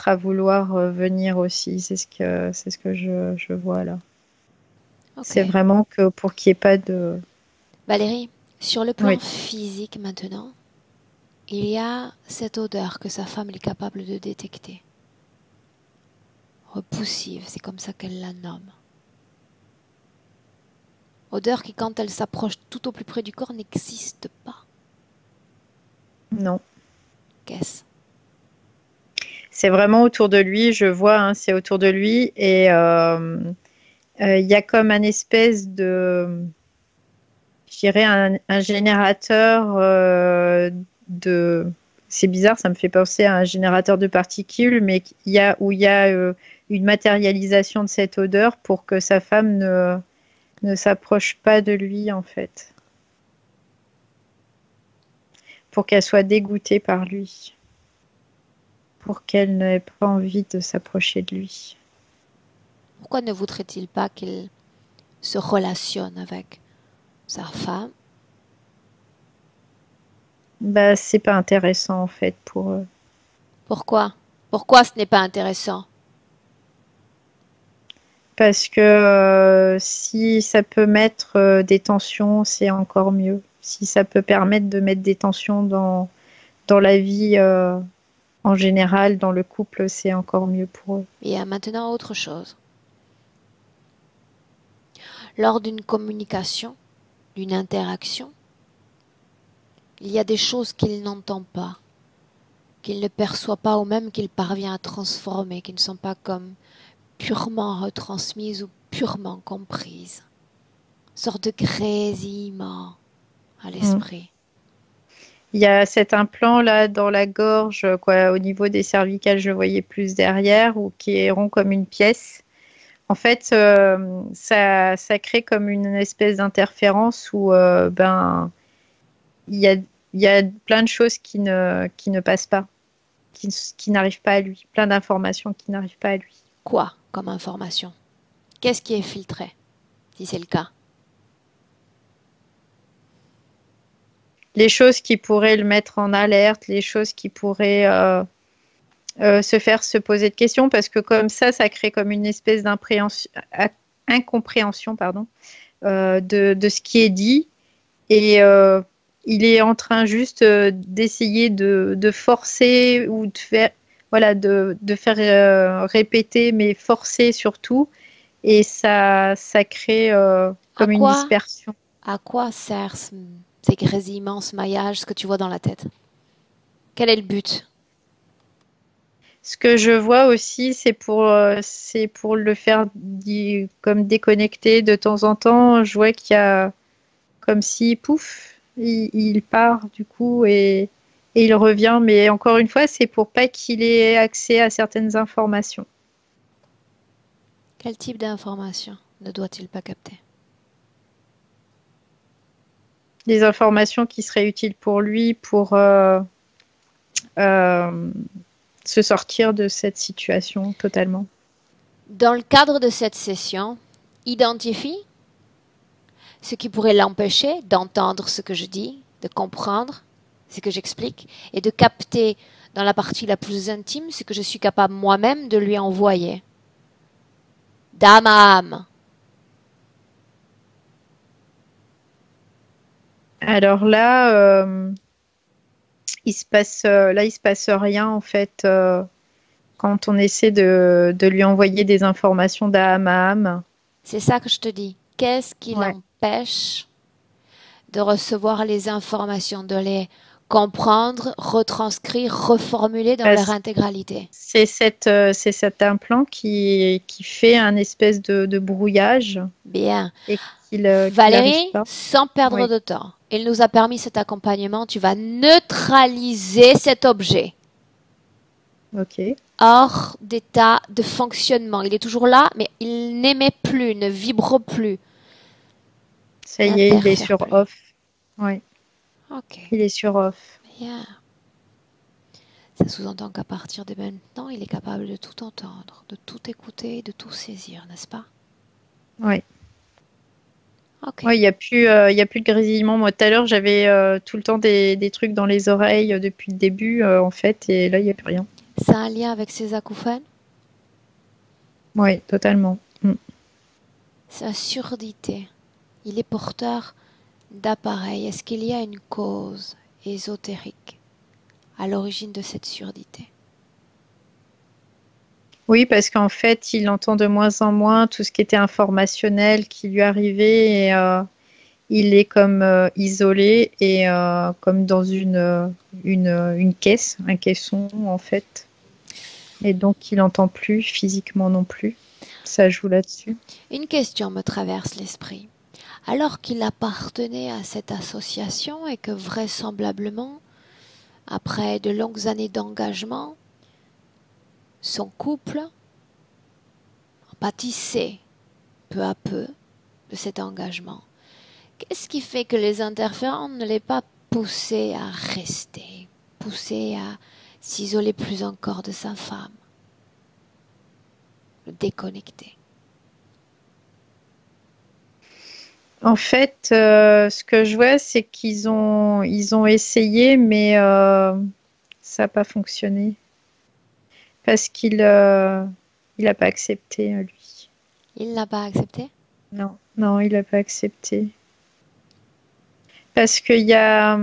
à vouloir venir aussi. C'est ce que je vois là. Ok. C'est vraiment que pour qu'il n'y ait pas de... Valérie, sur le plan Oui. physique maintenant, il y a cette odeur que sa femme est capable de détecter. Repoussive, c'est comme ça qu'elle la nomme. Odeur qui, quand elle s'approche tout au plus près du corps, n'existe pas. Non. Qu'est-ce? C'est vraiment autour de lui, je vois, hein, c'est autour de lui. Et il y a comme un espèce de, je dirais, un générateur de... C'est bizarre, ça me fait penser à un générateur de particules, mais où il y a une matérialisation de cette odeur pour que sa femme ne s'approche pas de lui, en fait. Pour qu'elle soit dégoûtée par lui. Pour qu'elle n'ait pas envie de s'approcher de lui. Pourquoi ne voudrait-il pas qu'il se relationne avec sa femme? Bah, c'est pas intéressant, en fait, pour eux. Pourquoi? Pourquoi ce n'est pas intéressant? Parce que si ça peut mettre des tensions, c'est encore mieux. Si ça peut permettre de mettre des tensions dans la vie en général, dans le couple, c'est encore mieux pour eux. Il y a maintenant autre chose. Lors d'une communication, d'une interaction, il y a des choses qu'il n'entend pas, qu'il ne perçoit pas ou même qu'il parvient à transformer, qui ne sont pas comme purement retransmises ou purement comprises. Une sorte de grésillement à l'esprit. Il y a cet implant là dans la gorge, quoi, au niveau des cervicales, je voyais plus derrière, ou qui est rond comme une pièce. En fait, ça crée comme une espèce d'interférence où il y a plein de choses qui ne passent pas, qui n'arrivent pas à lui, plein d'informations qui n'arrivent pas à lui. Quoi comme information? Qu'est-ce qui est filtré, si c'est le cas? Les choses qui pourraient le mettre en alerte, les choses qui pourraient se poser de questions, parce que comme ça crée comme une espèce d'incompréhension de ce qui est dit. Et il est en train juste d'essayer de forcer ou de faire, voilà, de faire répéter, mais forcer surtout. Et ça crée comme une dispersion. À quoi sert ces grésillements, ce maillage, ce que tu vois dans la tête? Quel est le but? Ce que je vois aussi, c'est pour le faire comme déconnecter de temps en temps. Je vois qu'il y a comme si, pouf, il part du coup et il revient. Mais encore une fois, c'est pour pas qu'il ait accès à certaines informations. Quel type d'informations ne doit-il pas capter? Des informations qui seraient utiles pour lui pour se sortir de cette situation totalement. Dans le cadre de cette session, identifie ce qui pourrait l'empêcher d'entendre ce que je dis, de comprendre ce que j'explique et de capter dans la partie la plus intime ce que je suis capable moi-même de lui envoyer. D'âme à âme. Alors là, il se passe rien en fait quand on essaie de lui envoyer des informations d'âme à âme. C'est ça que je te dis. Qu'est-ce qui l'empêche de recevoir les informations, de les comprendre, retranscrire, reformuler dans leur intégralité? C'est cet implant qui fait un espèce de brouillage. Bien. Et Valérie, sans perdre de temps, il nous a permis cet accompagnement. Tu vas neutraliser cet objet. Ok. Hors d'état de fonctionnement. Il est toujours là, mais il n'émet plus, ne vibre plus. Ça y est, il est sur off. Oui. Ok. Il est sur off. Bien. Ça sous-entend qu'à partir de maintenant, il est capable de tout entendre, de tout écouter, de tout saisir, n'est-ce pas? Oui. Ok. Ouais, il y a plus de grésillement. Moi, tout à l'heure, j'avais tout le temps des trucs dans les oreilles depuis le début, en fait, et là, il n'y a plus rien. C'est un lien avec ses acouphènes? Oui, totalement. Sa surdité. Il est porteur d'appareils. Est-ce qu'il y a une cause ésotérique à l'origine de cette surdité? Oui, parce qu'en fait, il entend de moins en moins tout ce qui était informationnel qui lui arrivait et il est comme isolé et comme dans une caisse, un caisson en fait. Et donc, il n'entend plus physiquement non plus. ça joue là-dessus. Une question me traverse l'esprit. Alors qu'il appartenait à cette association et que vraisemblablement, après de longues années d'engagement, son couple pâtissait peu à peu de cet engagement. Qu'est-ce qui fait que les interférents ne l'aient pas poussé à rester, poussé à s'isoler plus encore de sa femme, le déconnecter? En fait, ce que je vois, c'est qu'ils ont essayé, mais ça n'a pas fonctionné. Parce qu'il n'a pas accepté, lui. Il n'a pas accepté? Non, non, il n'a pas accepté. Parce qu'il y a,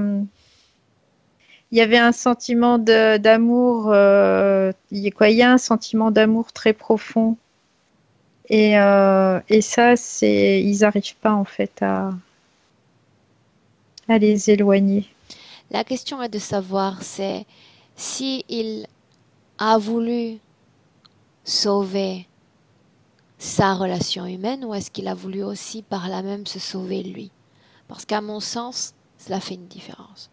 il y avait un sentiment d'amour, il y a un sentiment d'amour très profond. Et ça, ils n'arrivent pas en fait à les éloigner. La question est de savoir, c'est si il a voulu sauver sa relation humaine ou est-ce qu'il a voulu aussi par là même se sauver lui? Parce qu'à mon sens, cela fait une différence.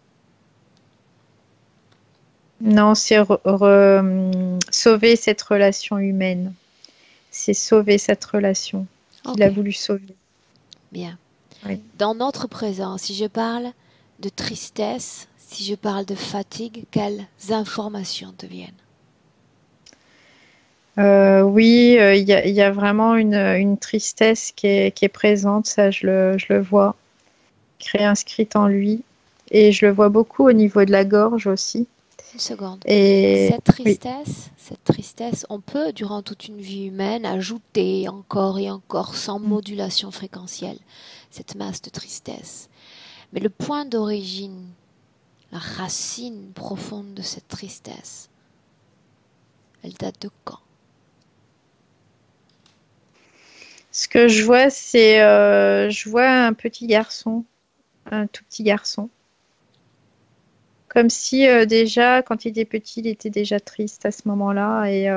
Non, c'est sauver cette relation humaine. C'est sauver cette relation qu'il a voulu sauver. Bien. Oui. Dans notre présent, si je parle de tristesse, si je parle de fatigue, quelles informations te viennent? Oui, il y a vraiment une tristesse qui est présente, ça je le vois, qui est inscrite en lui. Et je le vois beaucoup au niveau de la gorge aussi. Une seconde. Et cette tristesse, on peut, durant toute une vie humaine, ajouter encore et encore, sans modulation fréquentielle, cette masse de tristesse. Mais le point d'origine, la racine profonde de cette tristesse, elle date de quand? Ce que je vois, c'est je vois un petit garçon, un tout petit garçon. Comme si déjà, quand il était petit, il était déjà triste à ce moment-là. Et,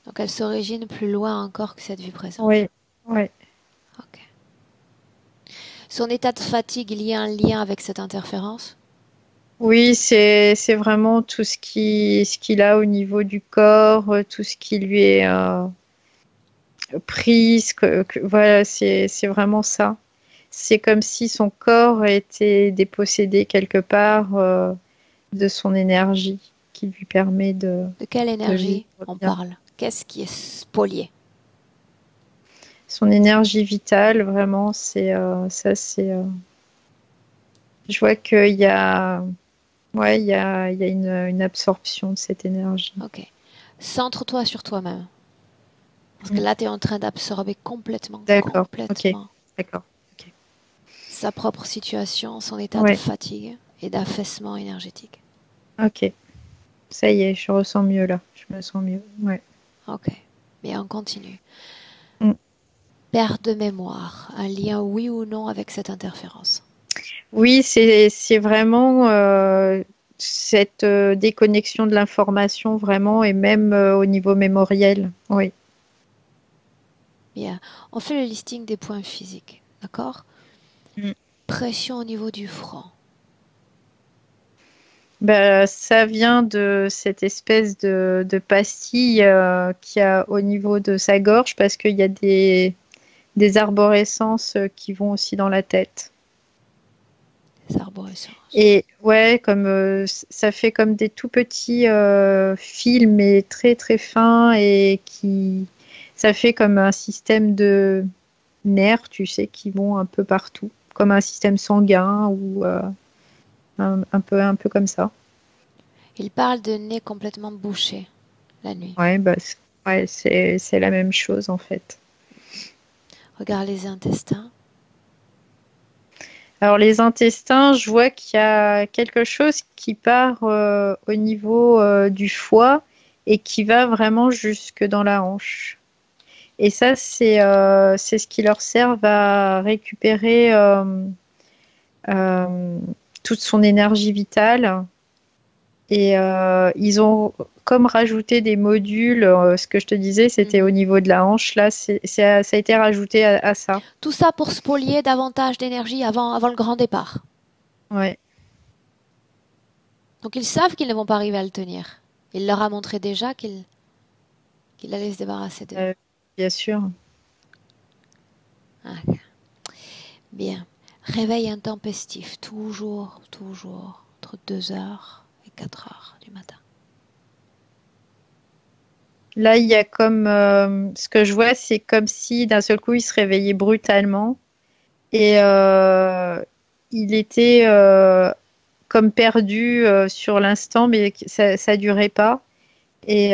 donc elle s'origine plus loin encore que cette vie présente. Oui, oui. Ok. Son état de fatigue, il y a un lien avec cette interférence? Oui, c'est vraiment tout ce qu'il a au niveau du corps, tout ce qui lui est pris. Voilà, c'est vraiment ça. C'est comme si son corps était dépossédé quelque part de son énergie qui lui permet de... De quelle énergie vivre on bien. parle? Qu'est-ce qui est spolié? Son énergie vitale, vraiment, c'est ça, c'est... Je vois qu'il y a... Ouais, il y a une absorption de cette énergie. Ok. Centre-toi sur toi-même. Parce que là, tu es en train d'absorber complètement, D'accord, complètement ok, d'accord. Ok. sa propre situation, son état de fatigue et d'affaissement énergétique. Ok, ça y est, je ressens mieux là, je me sens mieux. Ouais. Ok, bien, on continue. Mm. Perte de mémoire, un lien oui ou non avec cette interférence? Oui, c'est vraiment cette déconnexion de l'information vraiment et même au niveau mémoriel. Oui. Bien, on fait le listing des points physiques, d'accord? Pression au niveau du front. Ben, ça vient de cette espèce de pastille qu'il y a au niveau de sa gorge parce qu'il y a des arborescences qui vont aussi dans la tête. Des arborescences. Et ouais, comme ça fait comme des tout petits fils, mais très très fins et ça fait comme un système de nerfs, tu sais, qui vont un peu partout, comme un système sanguin ou un peu comme ça. Il parle de nez complètement bouché la nuit. Ouais, bah, c'est la même chose en fait. Regarde les intestins. Alors les intestins, je vois qu'il y a quelque chose qui part au niveau du foie et qui va vraiment jusque dans la hanche. Et ça, c'est ce qui leur sert à récupérer toute son énergie vitale Et ils ont comme rajouté des modules. Ce que je te disais, c'était au niveau de la hanche. Là, ça a été rajouté à ça. Tout ça pour spolier davantage d'énergie avant le grand départ. Ouais. Donc ils savent qu'ils ne vont pas arriver à le tenir. Il leur a montré déjà qu'il allait se débarrasser d'eux. Bien sûr. Ah, bien. Réveil intempestif, toujours, entre 2 heures et 4 heures du matin. Là, il y a comme ce que je vois, c'est comme si d'un seul coup, il se réveillait brutalement et il était comme perdu sur l'instant, mais ça durait pas. Et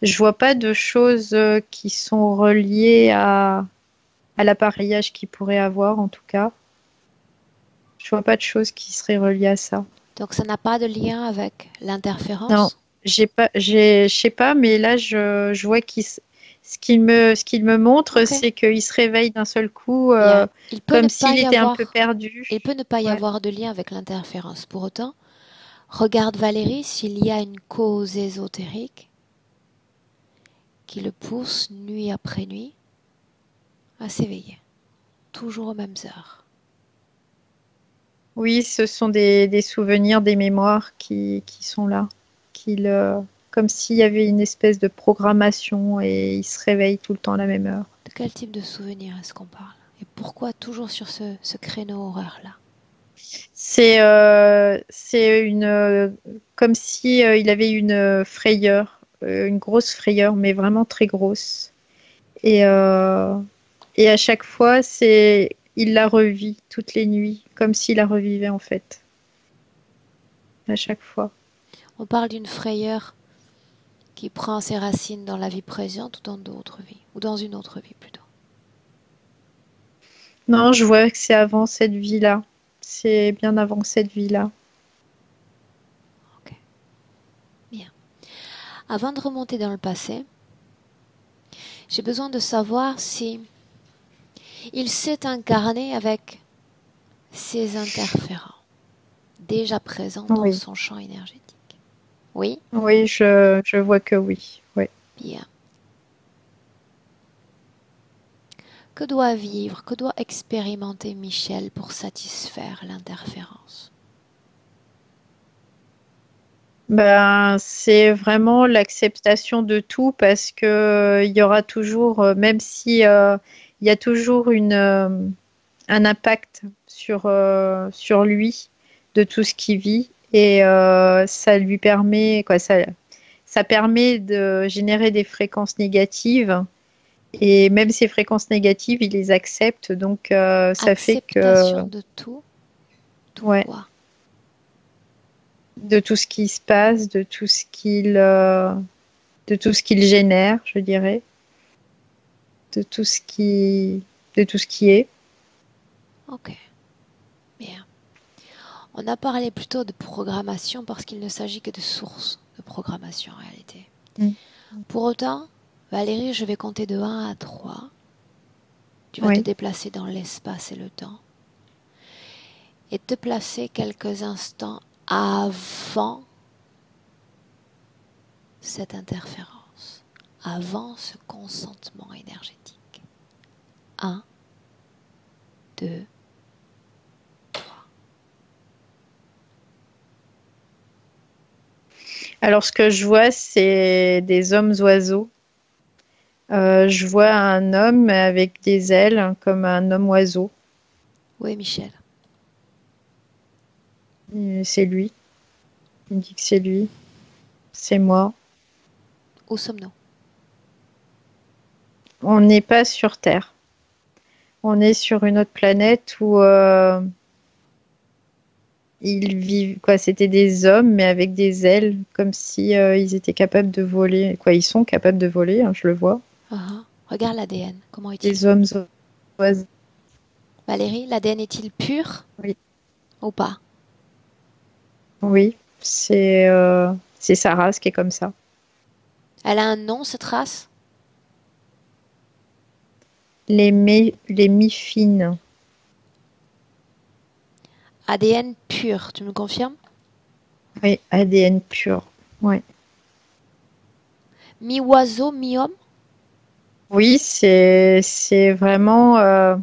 je vois pas de choses qui sont reliées à l'appareillage qu'il pourrait avoir, en tout cas. Je vois pas de choses qui seraient reliées à ça. Donc ça n'a pas de lien avec Non, l'interférence? je sais pas, mais là, je vois ce qu'il me montre, Ok. c'est qu'il se réveille d'un seul coup, Bien. Il peut ne comme pas s'il y était un peu avoir, perdu. il peut ne pas y Ouais. avoir de lien avec l'interférence. Pour autant, regarde Valérie s'il y a une cause ésotérique qui le pousse nuit après nuit à s'éveiller, toujours aux mêmes heures. Oui, ce sont des souvenirs, des mémoires qui sont là, qu'il, comme s'il y avait une espèce de programmation et il se réveille tout le temps à la même heure. De quel type de souvenir est-ce qu'on parle? Et pourquoi toujours sur ce créneau horaire-là? C'est comme si il avait une frayeur, une grosse frayeur, mais vraiment très grosse. Et, euh, et à chaque fois, il la revit toutes les nuits, comme s'il la revivait en fait, à chaque fois. On parle d'une frayeur qui prend ses racines dans la vie présente ou dans d'autres vies, ou dans une autre vie plutôt. Non, je vois que c'est avant cette vie-là. C'est bien avant cette vie-là. Ok, bien. Avant de remonter dans le passé, j'ai besoin de savoir si il s'est incarné avec ses interférents, déjà présents dans Oui, son champ énergétique. Oui, oui, je vois que oui. Oui. bien. Que doit vivre, que doit expérimenter Michel pour satisfaire l'interférence? Ben, c'est vraiment l'acceptation de tout parce que il y aura toujours, même si il y a toujours un impact sur lui de tout ce qu'il vit et ça lui permet quoi, ça permet de générer des fréquences négatives et même ces fréquences négatives, il les accepte donc ça fait que Acceptation de tout, tout ouais, quoi? de tout ce qui se passe, de tout ce qu'il génère, je dirais, de tout ce qui, de tout ce qui est. Ok, bien. On a parlé plutôt de programmation parce qu'il ne s'agit que de source de programmation en réalité. Mm. Pour autant, Valérie, je vais compter de 1 à 3. Tu vas te Oui. déplacer dans l'espace et le temps et te placer quelques instants avant cette interférence, avant ce consentement énergétique. 1, 2, Alors, ce que je vois, c'est des hommes oiseaux. Je vois un homme avec des ailes, hein, comme un homme oiseau. oui, Michel. C'est lui. Il me dit que c'est lui. C'est moi. Où sommes-nous? On n'est pas sur Terre. On est sur une autre planète où ils vivent. Quoi, c'était des hommes, mais avec des ailes, comme si ils étaient capables de voler. Quoi, ils sont capables de voler, hein, je le vois. Regarde l'ADN. Comment est-il? Des hommes oiseaux. Valérie, l'ADN est-il pur Oui. ou pas? Oui, c'est sa race qui est comme ça. Elle a un nom, cette race? Les mi-fines. ADN pur, tu me confirmes? Oui, ADN pur. Ouais. Mi-oiseau, mi-homme? Oui, c'est vraiment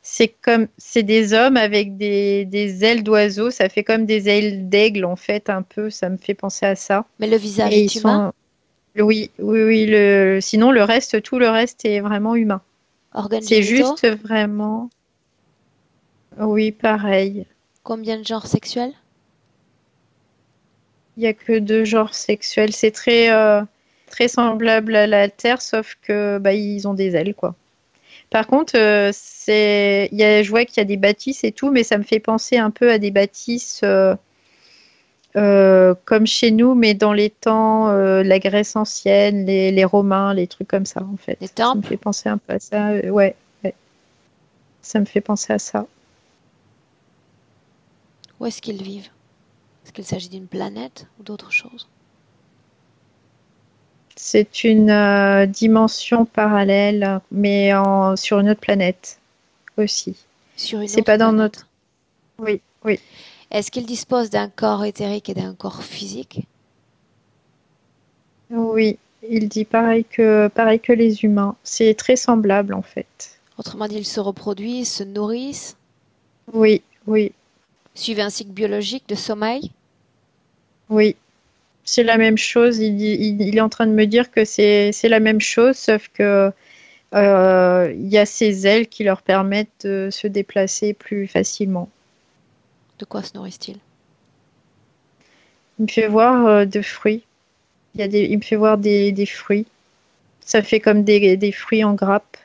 c'est des hommes avec des ailes d'oiseau. Ça fait comme des ailes d'aigle en fait un peu. Ça me fait penser à ça. Mais le visage Et ils est humain? sont oui oui oui. Sinon le reste tout le reste est vraiment humain. Organes C'est génitaux? juste vraiment oui pareil. Combien de genres sexuels? Il y a que deux genres sexuels. C'est très semblable à la Terre, sauf que bah ils ont des ailes quoi. Par contre, je vois qu'il y a des bâtisses et tout, mais ça me fait penser un peu à des bâtisses comme chez nous, mais dans les temps, la Grèce ancienne, les Romains, les trucs comme ça, en Des fait. Ça me temples? fait penser un peu à ça. Ouais, ouais, ça me fait penser à ça. Où est-ce qu'ils vivent? Est-ce qu'il s'agit d'une planète ou d'autre chose? C'est une dimension parallèle, mais sur une autre planète aussi. Sur une C'est autre pas dans notre. planète. Oui, oui, Est-ce qu'ils disposent d'un corps éthérique et d'un corps physique? oui. Il dit pareil que les humains. C'est très semblable, en fait. Autrement dit, ils se reproduisent, se nourrissent, Oui, oui, suivent un cycle biologique de sommeil. oui. C'est la même chose. Il est en train de me dire que c'est la même chose, sauf que il y a ces ailes qui leur permettent de se déplacer plus facilement. De quoi se nourrissent-ils? Il me fait voir de fruits. Il me fait voir des fruits. Ça fait comme des fruits en grappe.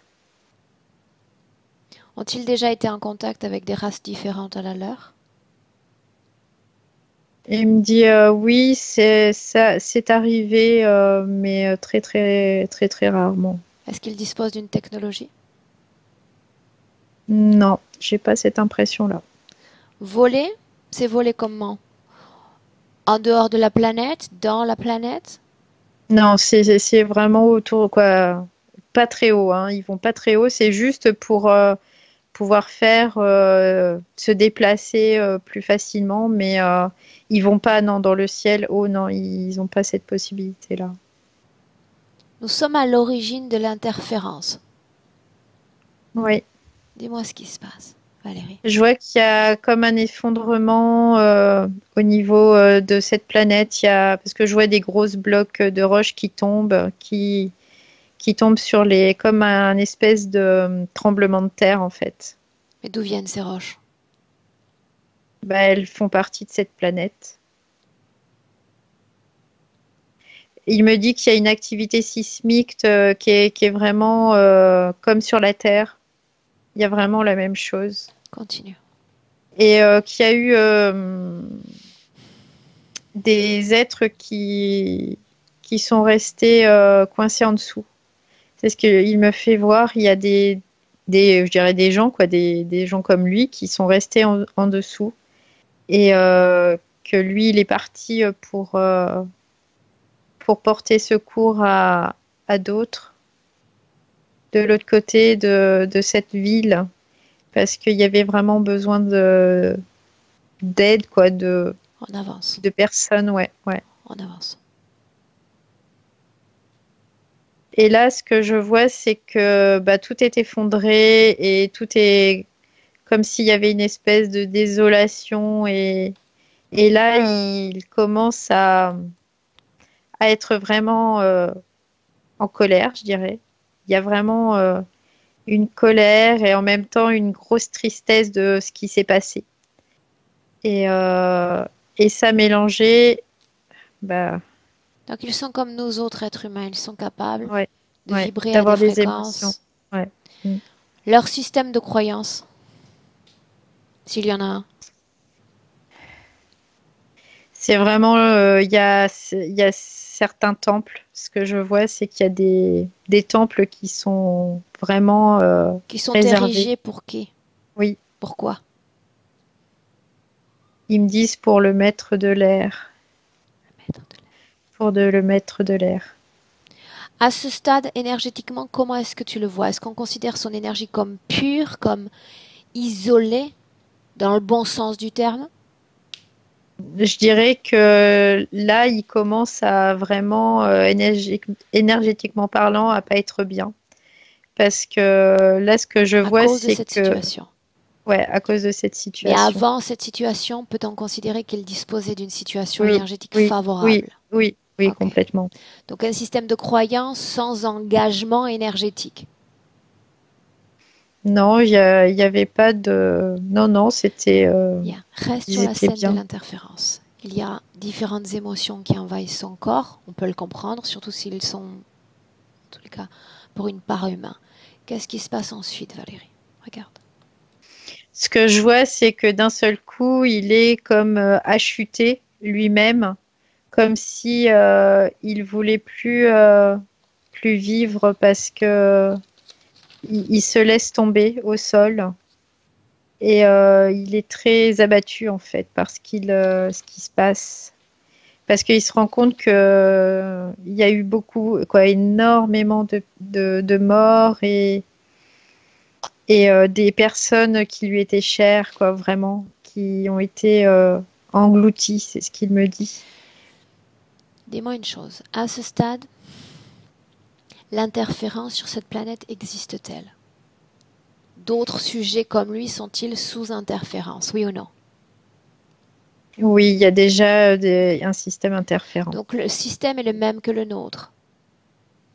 Ont-ils déjà été en contact avec des races différentes à la leur? Et il me dit oui, c'est arrivé, mais très très très très rarement. Est-ce qu'ils disposent d'une technologie? Non, j'ai pas cette impression-là. Voler? C'est voler comment? En dehors de la planète? Dans la planète? Non, c'est vraiment autour, quoi. Pas très haut, hein. Ils vont pas très haut. C'est juste pour pouvoir faire se déplacer plus facilement, mais ils vont pas non dans le ciel haut. Non, ils ont pas cette possibilité-là. Nous sommes à l'origine de l'interférence. Oui, Dis-moi ce qui se passe, Valérie. je vois qu'il y a comme un effondrement au niveau de cette planète. Parce que je vois des grosses blocs de roches qui tombent, qui tombent sur comme un espèce de tremblement de terre en fait. Mais d'où viennent ces roches? Bah, elles font partie de cette planète. Il me dit qu'il y a une activité sismique qui est vraiment comme sur la Terre. Il y a vraiment la même chose. Continue. Et qu'il y a eu des êtres qui sont restés coincés en dessous. C'est ce qu'il me fait voir. Il y a je dirais des gens, quoi, des gens comme lui qui sont restés en dessous. Et que lui, il est parti pour porter secours à d'autres de l'autre côté de cette ville parce qu'il y avait vraiment besoin d'aide, quoi, On avance. de personnes, ouais, ouais. On avance. Et là, ce que je vois, c'est que bah, tout est effondré et tout est comme s'il y avait une espèce de désolation et là, il commence à être vraiment en colère, je dirais. Il y a vraiment une colère et en même temps une grosse tristesse de ce qui s'est passé. Et, euh, et ça mélangé, bah, Donc ils sont comme nous autres êtres humains. Ils sont capables ouais, de ouais, vibrer à des d'avoir des émotions. fréquences. Ouais. Mm. Leur système de croyance, s'il y en a un. C'est vraiment, il y a certains temples. Ce que je vois, c'est qu'il y a des temples qui sont vraiment Qui sont réservés. érigés pour qui? Oui, Pourquoi? ils me disent pour le maître de l'air, Maître de l'air. le maître de l'air. À ce stade, énergétiquement, comment est-ce que tu le vois? Est-ce qu'on considère son énergie comme pure, comme isolée, dans le bon sens du terme? je dirais que là, il commence à vraiment, énergétiquement parlant, à pas être bien. Parce que là, ce que je À vois, cause de c'est cette que, situation. ouais, à cause de cette Mais situation. avant cette situation, peut-on considérer qu'il disposait d'une situation Oui, énergétique oui, oui, favorable? oui, oui, Ok. complètement. Donc un système de croyance sans engagement énergétique. Non, il y avait pas de. Non, non, c'était. Bien. Reste sur Ils la étaient scène de bien. l'interférence. Il y a différentes émotions qui envahissent son corps. On peut le comprendre, surtout s'ils sont, en tous les cas, pour une part humaine. Qu'est-ce qui se passe ensuite, Valérie? Regarde. Ce que je vois, c'est que d'un seul coup, il est comme achuté lui-même, comme si il voulait plus vivre parce que il se laisse tomber au sol et il est très abattu en fait par ce qui se passe. Parce qu'il se rend compte que il y a eu beaucoup, quoi, énormément de morts et des personnes qui lui étaient chères, quoi, vraiment, qui ont été englouties, c'est ce qu'il me dit. Dis-moi une chose. À ce stade, l'interférence sur cette planète existe-t-elle? D'autres sujets comme lui sont-ils sous interférence, oui ou non? Oui, il y a déjà un système interférent. Donc le système est le même que le nôtre.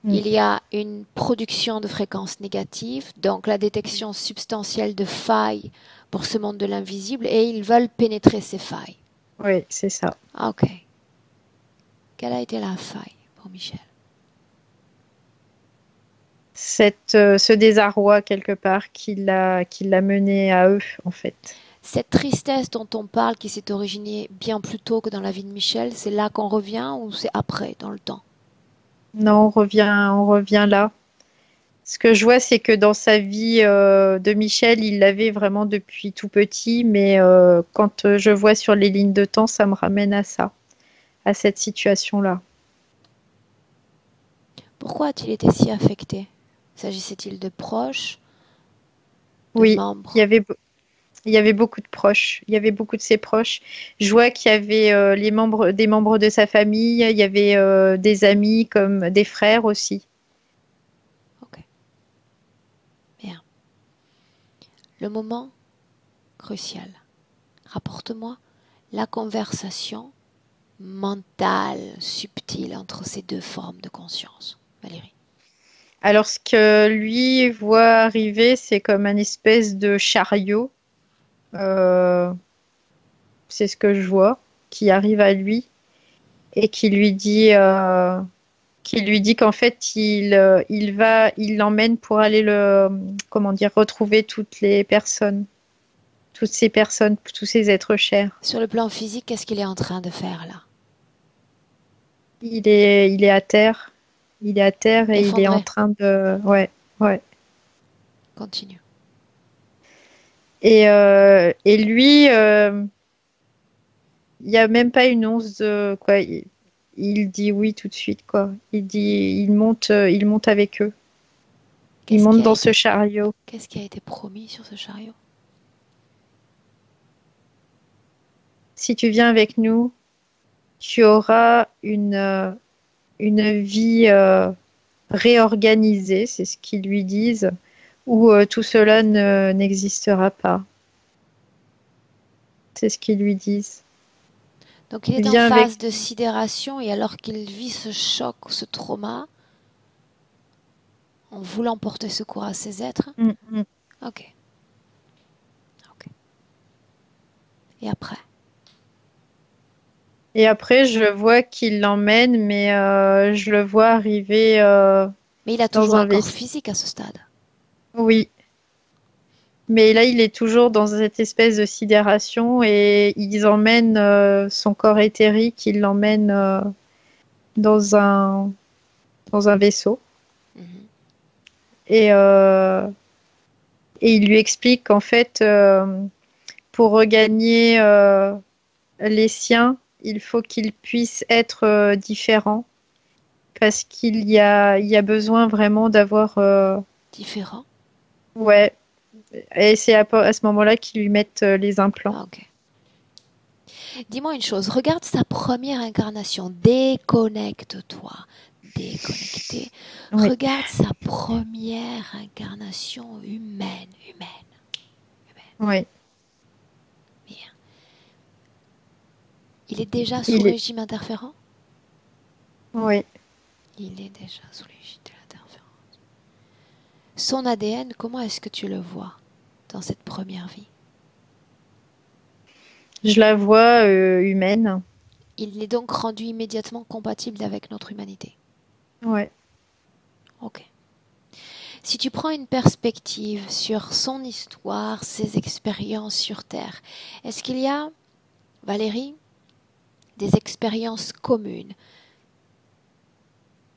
Mm. Il y a une production de fréquences négatives, donc la détection substantielle de failles pour ce monde de l'invisible, et ils veulent pénétrer ces failles. Oui, c'est ça. Ah, ok. Quelle a été la faille pour Michel? Ce désarroi quelque part qui l'a mené à eux, en fait. Cette tristesse dont on parle, qui s'est originée bien plus tôt que dans la vie de Michel, c'est là qu'on revient ou c'est après, dans le temps? Non, on revient là. Ce que je vois, c'est que dans sa vie de Michel, il l'avait vraiment depuis tout petit, mais quand je vois sur les lignes de temps, ça me ramène à ça, à cette situation-là. Pourquoi a-t-il été si affecté? S'agissait-il de proches, de Oui, membres? il y avait beaucoup de proches, il y avait beaucoup de ses proches. Je vois qu'il y avait des membres de sa famille, il y avait des amis comme des frères aussi. Ok, bien. Le moment crucial. Rapporte-moi la conversation mentale, subtile entre ces deux formes de conscience. Valérie. Alors, ce que lui voit arriver, c'est comme un espèce de chariot. Euh, c'est ce que je vois, qui arrive à lui et qui lui dit qu'en fait, il l'emmène pour aller comment dire, retrouver toutes les personnes, toutes ces personnes, tous ces êtres chers. Sur le plan physique, qu'est-ce qu'il est en train de faire là? Il est à terre. Il est à terre et il est en Effondré. train de, ouais, ouais. Continue. Et lui, il n'y a même pas une once de quoi. Il dit oui tout de suite, quoi. Il monte avec eux. Il Qu'est-ce qui monte a dans ce été, chariot. qu'est-ce qui a été promis sur ce chariot? Si tu viens avec nous, tu auras une vie réorganisée, c'est ce qu'ils lui disent, où tout cela n'existera pas. C'est ce qu'ils lui disent. Donc il est en Viens avec phase de sidération et alors qu'il vit ce choc, ce trauma, en voulant porter secours à ces êtres. nous. Mm, mm. Ok. Ok. Et après? Et après, je vois qu'il l'emmène, mais je le vois arriver Mais il a dans toujours un un corps vaisseau. physique à ce stade. Oui, mais là, il est toujours dans cette espèce de sidération et ils emmènent son corps éthérique, ils l'emmènent dans dans un vaisseau. Mhm. Et, euh, et il lui explique qu'en fait, pour regagner les siens, il faut qu'il puisse être différent parce il y a besoin vraiment d'avoir. Différent. Ouais, et c'est à ce moment-là qu'ils lui mettent les implants. Ah, ok. Dis-moi une chose, regarde sa première incarnation, déconnecte-toi, déconnecté. Oui. Regarde sa première incarnation humaine. Oui. Bien. Il est déjà sous Il est. régime interférent? Oui. Il est déjà sous l'égide de l'interférence. Son ADN, comment est-ce que tu le vois dans cette première vie? Je la vois humaine. Il est donc rendu immédiatement compatible avec notre humanité. Ouais. Ok. Si tu prends une perspective sur son histoire, ses expériences sur Terre, est-ce qu'il y a, Valérie, des expériences communes,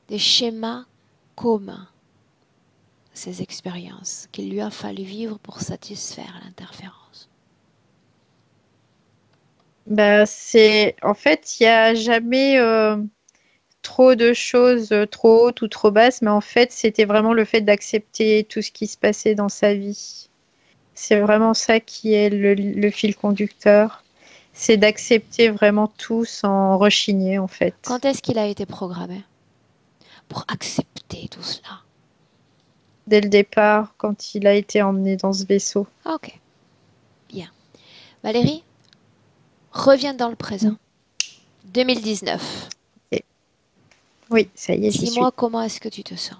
des schémas communs, ces expériences qu'il lui a fallu vivre pour satisfaire l'interférence? Bah, c'est en fait, il n'y a jamais trop de choses trop hautes ou trop basses, mais en fait, c'était vraiment le fait d'accepter tout ce qui se passait dans sa vie. C'est vraiment ça qui est le fil conducteur. C'est d'accepter vraiment tout sans rechigner, en fait. Quand est-ce qu'il a été programmé pour accepter tout cela? Dès le départ, quand il a été emmené dans ce vaisseau. Ok, bien. Valérie, reviens dans le présent. Mm. 2019. Et- Oui, ça y est, j'y suis. Dis-moi comment est-ce que tu te sens?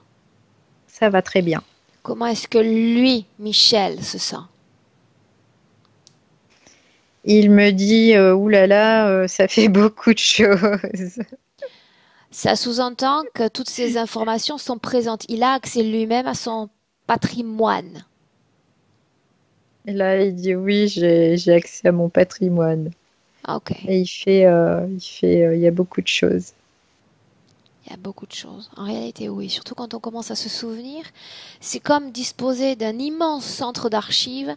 Ça va très bien. Comment est-ce que lui, Michel, se sent? Il me dit, ouh là là, ça fait beaucoup de choses. Ça sous-entend que toutes ces informations sont présentes. Il a accès lui-même à son patrimoine. Et là, il dit, oui, j'ai accès à mon patrimoine. Ah, ok, Et il y a beaucoup de choses. il y a beaucoup de choses. En réalité, oui. Surtout quand on commence à se souvenir, c'est comme disposer d'un immense centre d'archives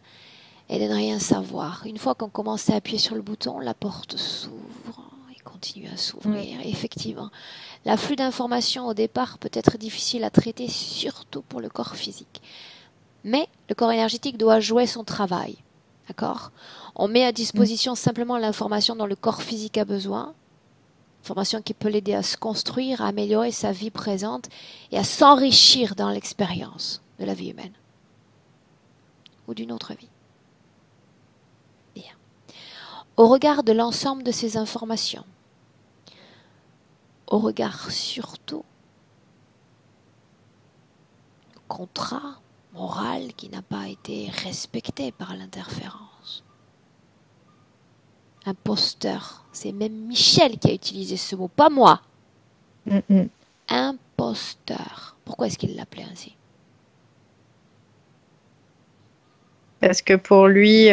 et de ne rien savoir. Une fois qu'on commence à appuyer sur le bouton, la porte s'ouvre et continue à s'ouvrir. Et effectivement, l'afflux d'informations au départ peut être difficile à traiter, surtout pour le corps physique. Mais le corps énergétique doit jouer son travail. D'accord? On met à disposition simplement l'information dont le corps physique a besoin, information qui peut l'aider à se construire, à améliorer sa vie présente et à s'enrichir dans l'expérience de la vie humaine ou d'une autre vie. Bien. Au regard de l'ensemble de ces informations, au regard surtout du contrat moral qui n'a pas été respecté par l'interférence. Imposteur, c'est même Michel qui a utilisé ce mot, pas moi. Mm, mm. Imposteur. Pourquoi est-ce qu'il l'appelait ainsi? Parce que pour lui,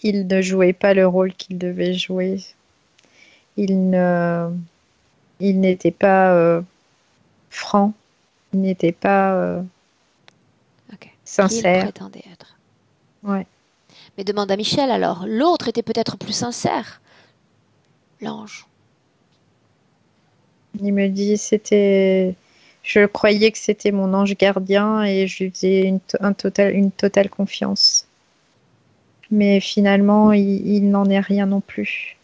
il ne jouait pas le rôle qu'il devait jouer. Il ne, il n'était pas franc, il n'était pas Ok. Qui il sincère. prétendait être. Ouais. Mais demande à Michel alors. L'autre était peut-être plus sincère. L'ange. Il me dit, je croyais que c'était mon ange gardien et je lui faisais une totale confiance. Mais finalement, il n'en est rien non plus.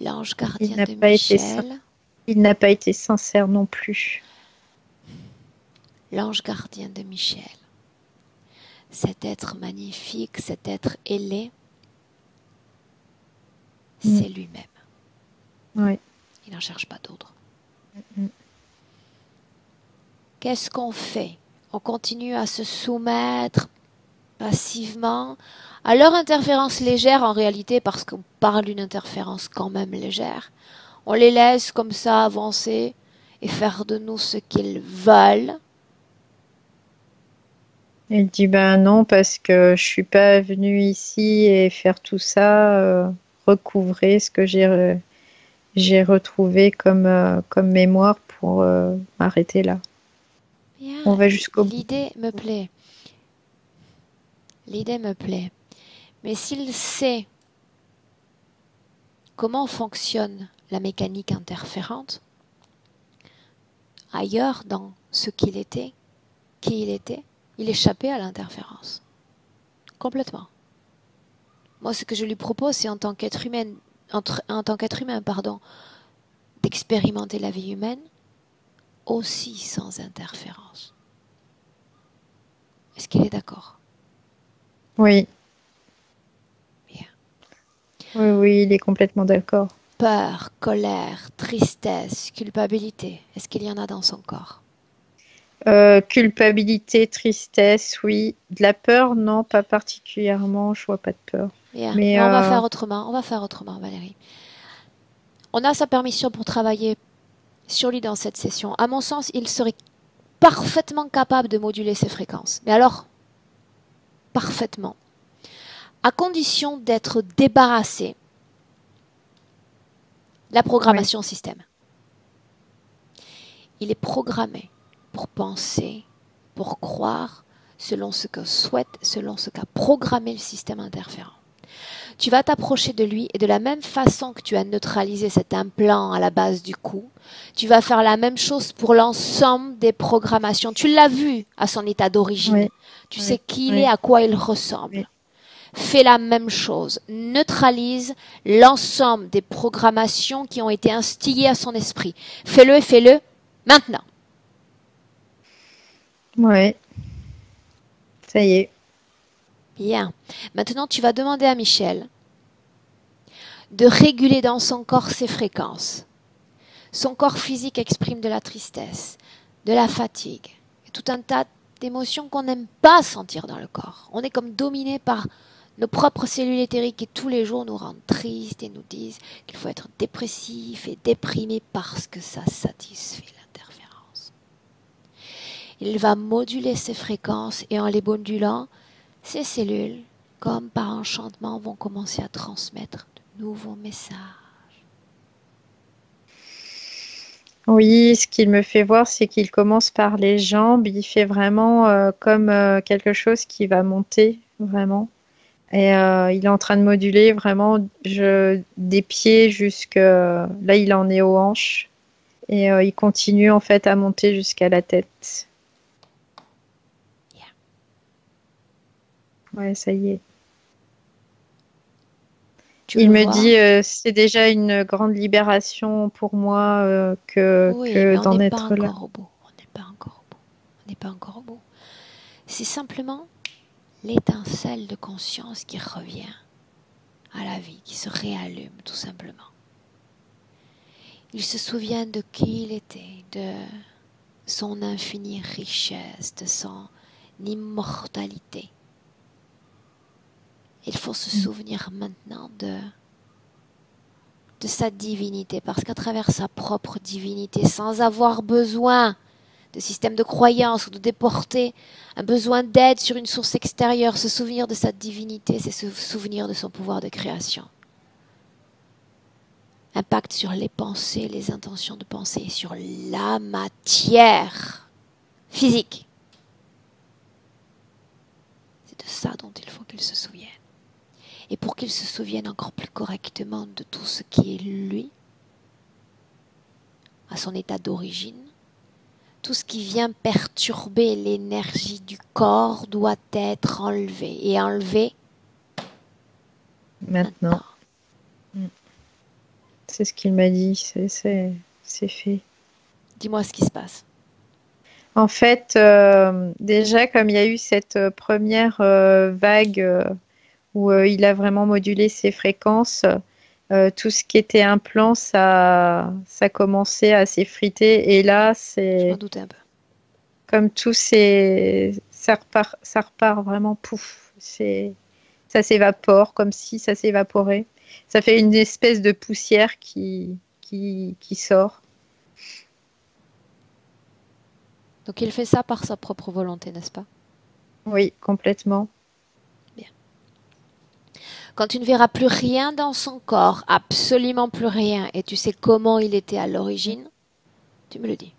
L'ange Il gardien n'a de pas été, sin- Michel. il n'a pas été sincère non plus. L'ange gardien de Michel. Cet être magnifique, cet être ailé, c'est lui-même. Oui. Il n'en cherche pas d'autre. Mm. Qu'est-ce qu'on fait? On continue à se soumettre passivement à leur interférence légère en réalité parce qu'on parle d'une interférence quand même légère. On les laisse comme ça avancer et faire de nous ce qu'ils veulent. Il dit ben non parce que je suis pas venue ici et faire tout ça, recouvrer ce que j'ai retrouvé comme mémoire pour m'arrêter là. Bien, On va jusqu'au bout. l'idée me plaît. L'idée me plaît. Mais s'il sait comment fonctionne la mécanique interférente, ailleurs dans ce qu'il était, qui il était, il échappait à l'interférence. Complètement. Moi, ce que je lui propose, c'est en tant qu'être humain, d'expérimenter la vie humaine aussi sans interférence. Est-ce qu'il est d'accord? Oui. Bien. Oui, oui, il est complètement d'accord. Peur, colère, tristesse, culpabilité. Est-ce qu'il y en a dans son corps? Culpabilité, tristesse, oui. De la peur, non, pas particulièrement. Je vois pas de peur. Bien. Mais Mais on va faire autrement. On va faire autrement, Valérie. On a sa permission pour travailler sur lui dans cette session. À mon sens, il serait parfaitement capable de moduler ses fréquences. Mais alors, parfaitement. À condition d'être débarrassé de la programmation système. Il est programmé pour penser, pour croire, selon ce que souhaite, selon ce qu'a programmé le système interférent. Tu vas t'approcher de lui et de la même façon que tu as neutralisé cet implant à la base du cou, tu vas faire la même chose pour l'ensemble des programmations. Tu l'as vu à son état d'origine. Oui. Tu sais qui il est, à quoi il ressemble. Oui. Fais la même chose. Neutralise l'ensemble des programmations qui ont été instillées à son esprit. Fais-le et fais-le maintenant. Ouais. Ça y est. Bien. Maintenant, tu vas demander à Michel de réguler dans son corps ses fréquences. Son corps physique exprime de la tristesse, de la fatigue, et tout un tas d'émotions qu'on n'aime pas sentir dans le corps. On est comme dominé par nos propres cellules éthériques qui tous les jours nous rendent tristes et nous disent qu'il faut être dépressif et déprimé parce que ça satisfait l'interférence. Il va moduler ses fréquences et en les modulant, ces cellules, comme par enchantement, vont commencer à transmettre de nouveaux messages. Oui, ce qu'il me fait voir, c'est qu'il commence par les jambes. Il fait vraiment comme quelque chose qui va monter, vraiment. Et il est en train de moduler vraiment des pieds jusque... là, il en est aux hanches. Et il continue en fait à monter jusqu'à la tête. Ouais, ça y est. Il me dit c'est déjà une grande libération pour moi que d'en être là. On n'est pas encore au bout. On n'est pas encore au bout. C'est simplement l'étincelle de conscience qui revient à la vie, qui se réallume tout simplement. Il se souvient de qui il était, de son infinie richesse, de son immortalité. Il faut se souvenir maintenant de sa divinité, parce qu'à travers sa propre divinité, sans avoir besoin de système de croyance ou de déporter un besoin d'aide sur une source extérieure, se souvenir de sa divinité, c'est se souvenir de son pouvoir de création. Impact sur les pensées, les intentions de pensée, et sur la matière physique. C'est de ça dont il faut qu'il se souvienne. Et pour qu'il se souvienne encore plus correctement de tout ce qui est lui, à son état d'origine, tout ce qui vient perturber l'énergie du corps doit être enlevé. Et enlevé maintenant. C'est ce qu'il m'a dit, c'est fait. Dis-moi ce qui se passe. En fait, déjà, comme il y a eu cette première vague où il a vraiment modulé ses fréquences, tout ce qui était implant, ça commençait à s'effriter. Et là, c'est... Je m'en doutais un peu. Comme tout, ça repart vraiment, pouf. Ça s'évapore, comme si ça s'évaporait. Ça fait une espèce de poussière qui sort. Donc il fait ça par sa propre volonté, n'est-ce pas? Oui, complètement. Bien. Quand tu ne verras plus rien dans son corps, absolument plus rien, et tu sais comment il était à l'origine, tu me le dis.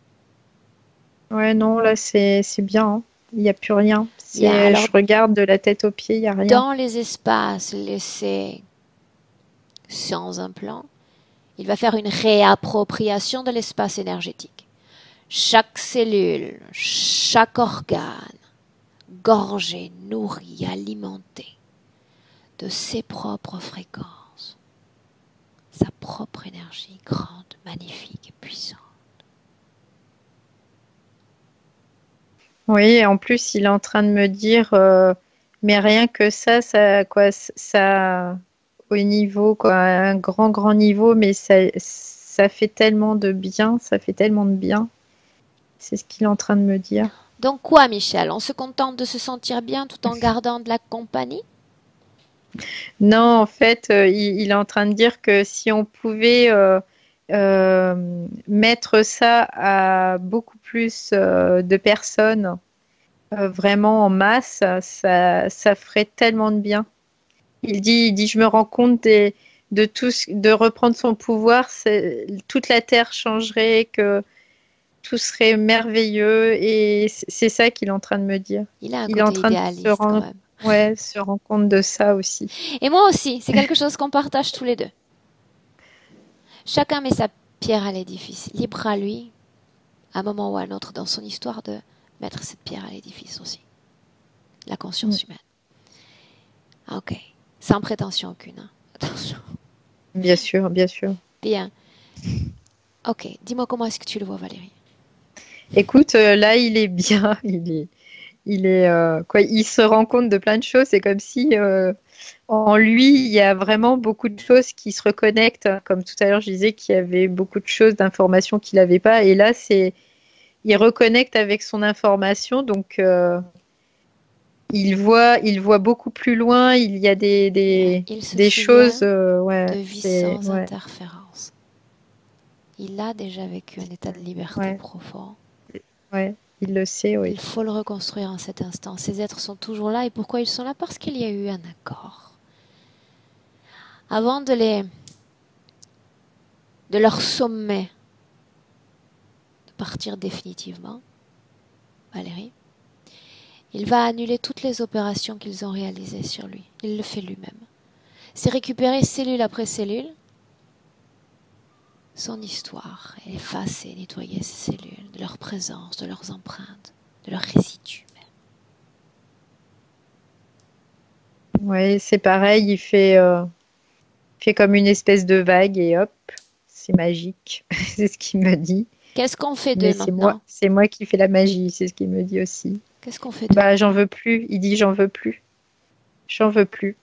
Ouais, non, là, c'est bien. Hein. Il n'y a plus rien. Bien, alors, je regarde de la tête aux pieds, il n'y a rien. Dans les espaces laissés sans implant, il va faire une réappropriation de l'espace énergétique. Chaque cellule, chaque organe, gorgé, nourri, alimenté de ses propres fréquences, sa propre énergie grande, magnifique et puissante. Oui, en plus, il est en train de me dire, mais rien que ça, au niveau, quoi, un grand niveau, mais ça fait tellement de bien, ça fait tellement de bien. C'est ce qu'il est en train de me dire. Donc quoi, Michel? On se contente de se sentir bien tout en gardant de la compagnie? Non, en fait, il est en train de dire que si on pouvait mettre ça à beaucoup plus de personnes, vraiment en masse, ça ferait tellement de bien. Il dit, je me rends compte de de reprendre son pouvoir, toute la terre changerait, que tout serait merveilleux, et c'est ça qu'il est en train de me dire. Il a un Il est en côté train de idéaliste quand même. ouais, se rendre compte de ça aussi. Et moi aussi, c'est quelque chose qu'on partage tous les deux. Chacun met sa pierre à l'édifice. Libre à lui, à un moment ou à un autre dans son histoire, de mettre cette pierre à l'édifice aussi. La conscience humaine. Ah, ok. Sans prétention aucune. Hein. Attention. Bien sûr, bien sûr. Bien. Ok. Dis-moi comment est-ce que tu le vois, Valérie? Écoute, là, il est bien. Il se rend compte de plein de choses. C'est comme si en lui, il y a vraiment beaucoup de choses qui se reconnectent. Comme tout à l'heure, je disais qu'il y avait beaucoup de choses, d'informations qu'il n'avait pas. Et là, il reconnecte avec son information. Donc, il voit beaucoup plus loin. Il y a Il se des choses. souvient Ouais, de vie sans ouais, interférence. Il a déjà vécu un état de liberté ouais, profond. ouais. Il le sait, oui. Il faut le reconstruire en cet instant. Ces êtres sont toujours là. Et pourquoi ils sont là? Parce qu'il y a eu un accord. Avant de leur sommet de partir définitivement, Valérie, il va annuler toutes les opérations qu'ils ont réalisées sur lui. Il le fait lui-même. C'est récupérer cellule après cellule son histoire et effacer, nettoyer ces cellules de leur présence, de leurs empreintes, de leurs résidus. Ouais, c'est pareil. Fait comme une espèce de vague et hop, c'est magique. C'est ce qu'il me dit. Qu'est-ce qu'on fait Mais d'eux maintenant? c'est moi qui fais la magie, c'est ce qu'il me dit aussi. Qu'est-ce qu'on fait d'eux? Bah, j'en veux plus. Il dit, j'en veux plus. J'en veux plus.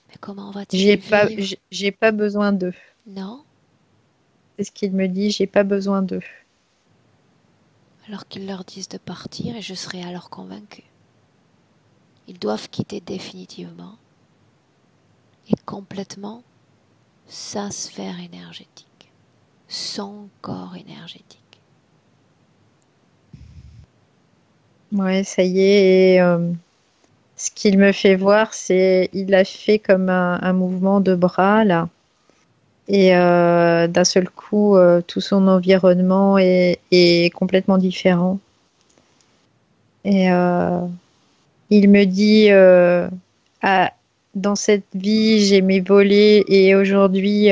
Mais comment va-t-il vivre? J'ai pas besoin d'eux. Non, C'est ce qu'il me dit, j'ai pas besoin d'eux. alors qu'ils leur disent de partir et je serai alors convaincue. Ils doivent quitter définitivement et complètement sa sphère énergétique, son corps énergétique. Ouais, ça y est. Et, ce qu'il me fait voir, c'est, il a fait comme un mouvement de bras là. Et d'un seul coup, tout son environnement est complètement différent. Et il me dit, ah, dans cette vie, j'aimais voler et aujourd'hui,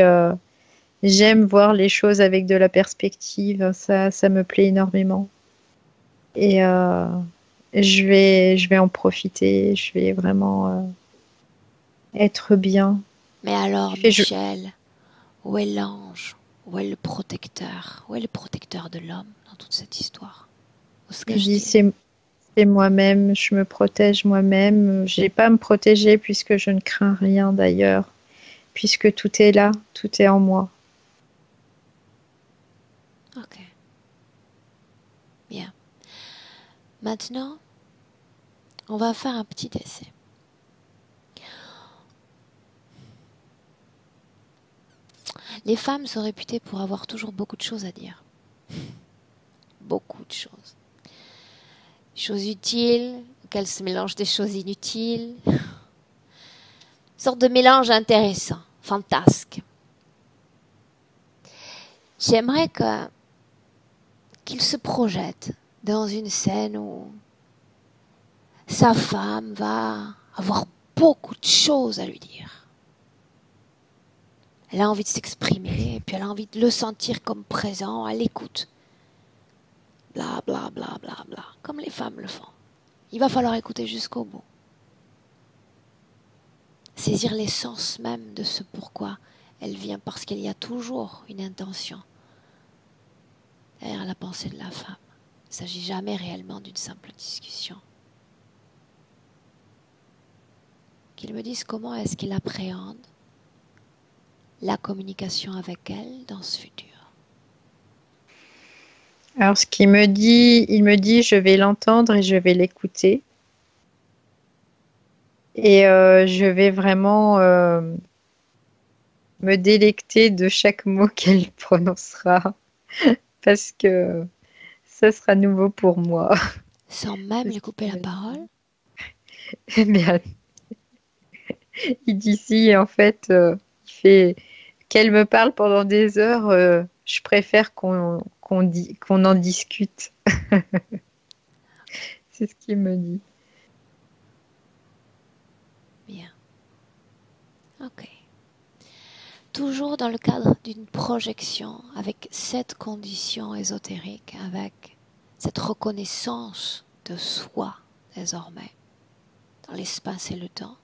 j'aime voir les choses avec de la perspective. Ça me plaît énormément. Et je vais en profiter. Je vais vraiment être bien. Mais alors, Il fait, Michel, où est l'ange? Où est le protecteur? Où est le protecteur de l'homme dans toute cette histoire? Où se il dit, cache-t-il? c'est moi-même, je me protège moi-même. J'ai pas à me protéger puisque je ne crains rien d'ailleurs, puisque tout est là, tout est en moi. Ok, bien. Maintenant, on va faire un petit essai. Les femmes sont réputées pour avoir toujours beaucoup de choses à dire. Beaucoup de choses. Des choses utiles, qu'elles se mélangent des choses inutiles. Une sorte de mélange intéressant, fantasque. J'aimerais qu'il se projette dans une scène où sa femme va avoir beaucoup de choses à lui dire. Elle a envie de s'exprimer et puis elle a envie de le sentir comme présent, à l'écoute. Bla bla bla bla bla, comme les femmes le font. Il va falloir écouter jusqu'au bout. saisir l'essence même de ce pourquoi elle vient, parce qu'il y a toujours une intention derrière la pensée de la femme. Il ne s'agit jamais réellement d'une simple discussion. Qu'ils me disent comment est-ce qu'ils appréhendent la communication avec elle dans ce futur. Alors, ce qu'il me dit, il me dit, je vais l'entendre et je vais l'écouter. Et je vais vraiment me délecter de chaque mot qu'elle prononcera, parce que ça sera nouveau pour moi. Sans même lui couper la parole. Eh bien, il dit si, en fait, il fait qu'elle me parle pendant des heures, je préfère qu'on en discute. C'est ce qu'il me dit. Bien. Ok. Toujours dans le cadre d'une projection, avec cette condition ésotérique, avec cette reconnaissance de soi désormais, dans l'espace et le temps,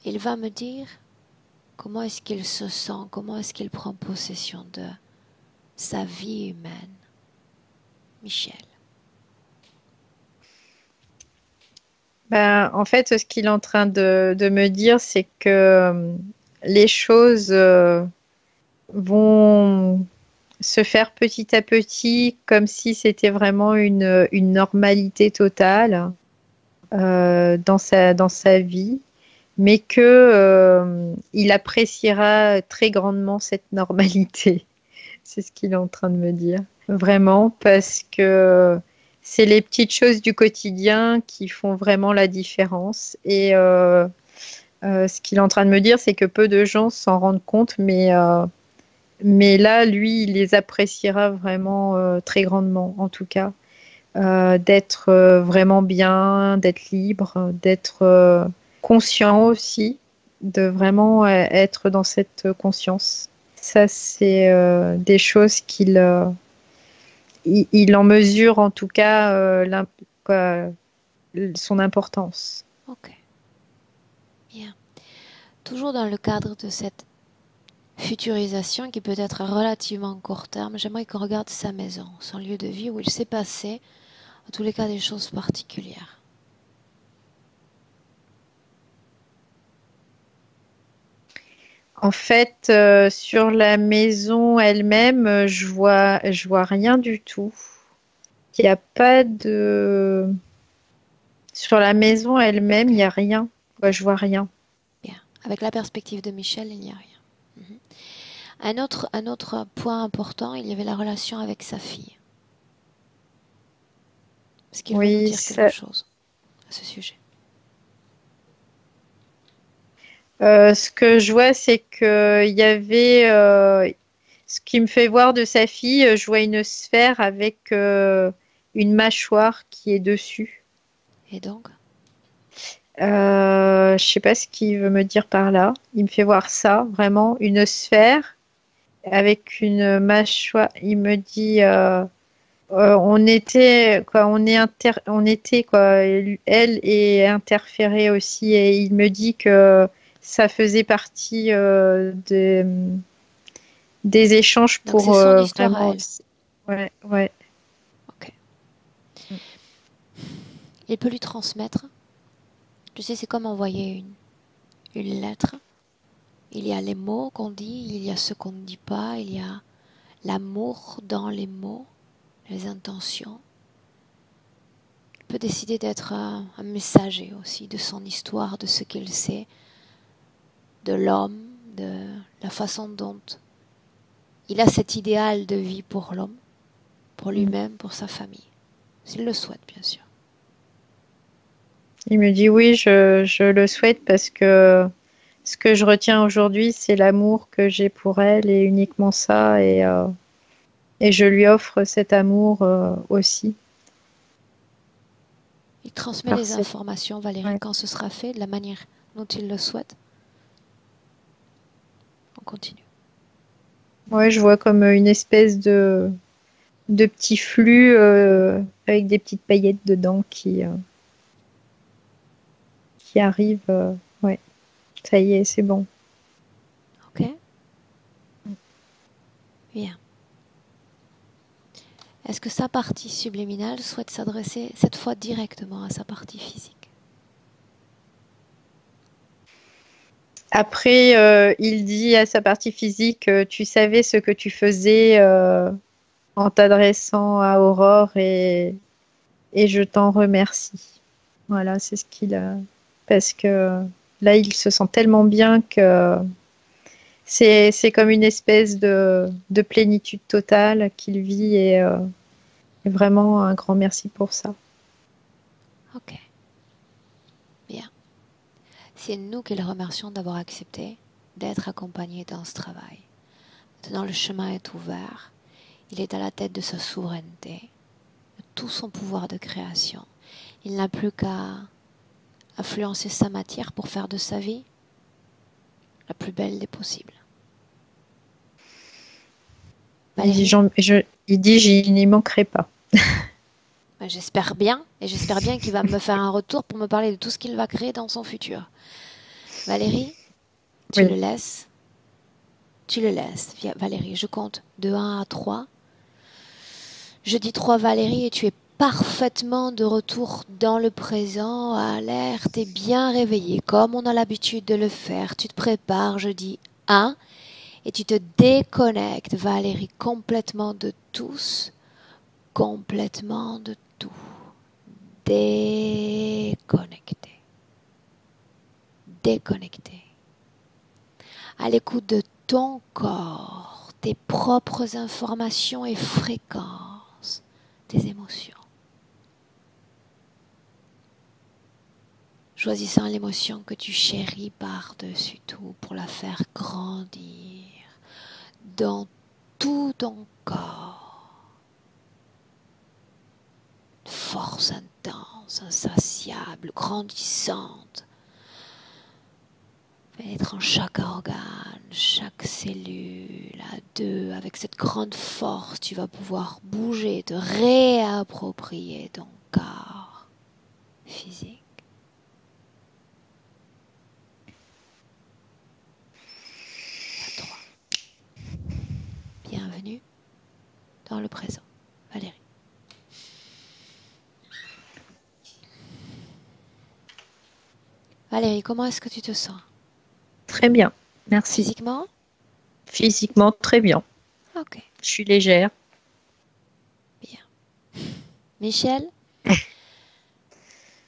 il va me dire comment est-ce qu'il se sent, comment est-ce qu'il prend possession de sa vie humaine. Michel. Ben, en fait, ce qu'il est en train de me dire, c'est que les choses vont se faire petit à petit, comme si c'était vraiment une normalité totale dans sa vie, mais que il appréciera très grandement cette normalité. C'est ce qu'il est en train de me dire. Vraiment, parce que c'est les petites choses du quotidien qui font vraiment la différence. Et ce qu'il est en train de me dire, c'est que peu de gens s'en rendent compte, mais là, lui, il les appréciera vraiment très grandement, en tout cas. D'être vraiment bien, d'être libre, d'être conscient aussi, de vraiment être dans cette conscience. Ça, c'est des choses il en mesure en tout cas son importance. Ok. Bien. Toujours dans le cadre de cette futurisation qui peut être à relativement court terme, j'aimerais qu'on regarde sa maison, son lieu de vie où il s'est passé, en tous les cas, des choses particulières. En fait, sur la maison elle-même, je vois rien du tout. Il n'y a pas de... Sur la maison elle-même, il n'y a rien. Ouais, je vois rien. Bien. Avec la perspective de Michel, il n'y a rien. Un autre point important, il y avait la relation avec sa fille. Est-ce qu'il veut nous dire quelque chose à ce sujet? Ce que je vois, c'est que il y avait ce qui me fait voir de sa fille, je vois une sphère avec une mâchoire qui est dessus. Et donc? Je sais pas ce qu'il veut me dire par là. Il me fait voir ça, vraiment, une sphère avec une mâchoire. Il me dit, on était quoi, on était quoi. Elle est interférée aussi, et il me dit que ça faisait partie des échanges donc pour c'est son histoire vraiment. à elle. Ouais. Ok. Il peut lui transmettre. Tu sais, c'est comme envoyer une lettre. Il y a les mots qu'on dit, il y a ce qu'on ne dit pas, il y a l'amour dans les mots, les intentions. Il peut décider d'être un messager aussi de son histoire, de ce qu'il sait, de l'homme, de la façon dont il a cet idéal de vie pour l'homme, pour lui-même, pour sa famille. S'il le souhaite, bien sûr. Il me dit oui, je le souhaite, parce que ce que je retiens aujourd'hui, c'est l'amour que j'ai pour elle, et uniquement ça, et je lui offre cet amour aussi. Il transmet les informations, Valérie, ouais. quand ce sera fait, de la manière dont il le souhaite. On continue. Ouais, je vois comme une espèce de petit flux avec des petites paillettes dedans qui arrivent Ouais. Ça y est, c'est bon. Ok. Bien. Est-ce que sa partie subliminale souhaite s'adresser cette fois directement à sa partie physique? Après, il dit à sa partie physique, tu savais ce que tu faisais en t'adressant à Aurore et je t'en remercie. Voilà, c'est ce qu'il a. Parce que là, il se sent tellement bien que c'est comme une espèce de plénitude totale qu'il vit et vraiment un grand merci pour ça. Ok. Bien. C'est nous qui le remercions d'avoir accepté d'être accompagné dans ce travail. Maintenant, le chemin est ouvert. Il est à la tête de sa souveraineté, de tout son pouvoir de création. Il n'a plus qu'à influencer sa matière pour faire de sa vie la plus belle des possibles. Il dit, Valérie, je n'y manquerai pas. j'espère bien, et j'espère bien qu'il va me faire un retour pour me parler de tout ce qu'il va créer dans son futur. Valérie, tu Oui. le laisses. Tu le laisses, Valérie. Je compte de 1 à 3. Je dis 3, Valérie, et tu es parfaitement de retour dans le présent, alerte et bien réveillée, comme on a l'habitude de le faire. Tu te prépares, je dis 1, et tu te déconnectes, Valérie, complètement de tous, complètement de tout. Déconnecté. Déconnecté. À l'écoute de ton corps, tes propres informations et fréquences, tes émotions. Choisissant l'émotion que tu chéris par-dessus tout pour la faire grandir dans tout ton corps. Une force intense, insatiable, grandissante. Pénétrant chaque organe, chaque cellule, à deux, avec cette grande force, tu vas pouvoir bouger, te réapproprier ton corps physique. À 3. Bienvenue dans le présent. Valérie. Valérie, comment est-ce que tu te sens? Très bien. Merci. Physiquement? Physiquement, très bien. Ok. Je suis légère. Bien. Michel?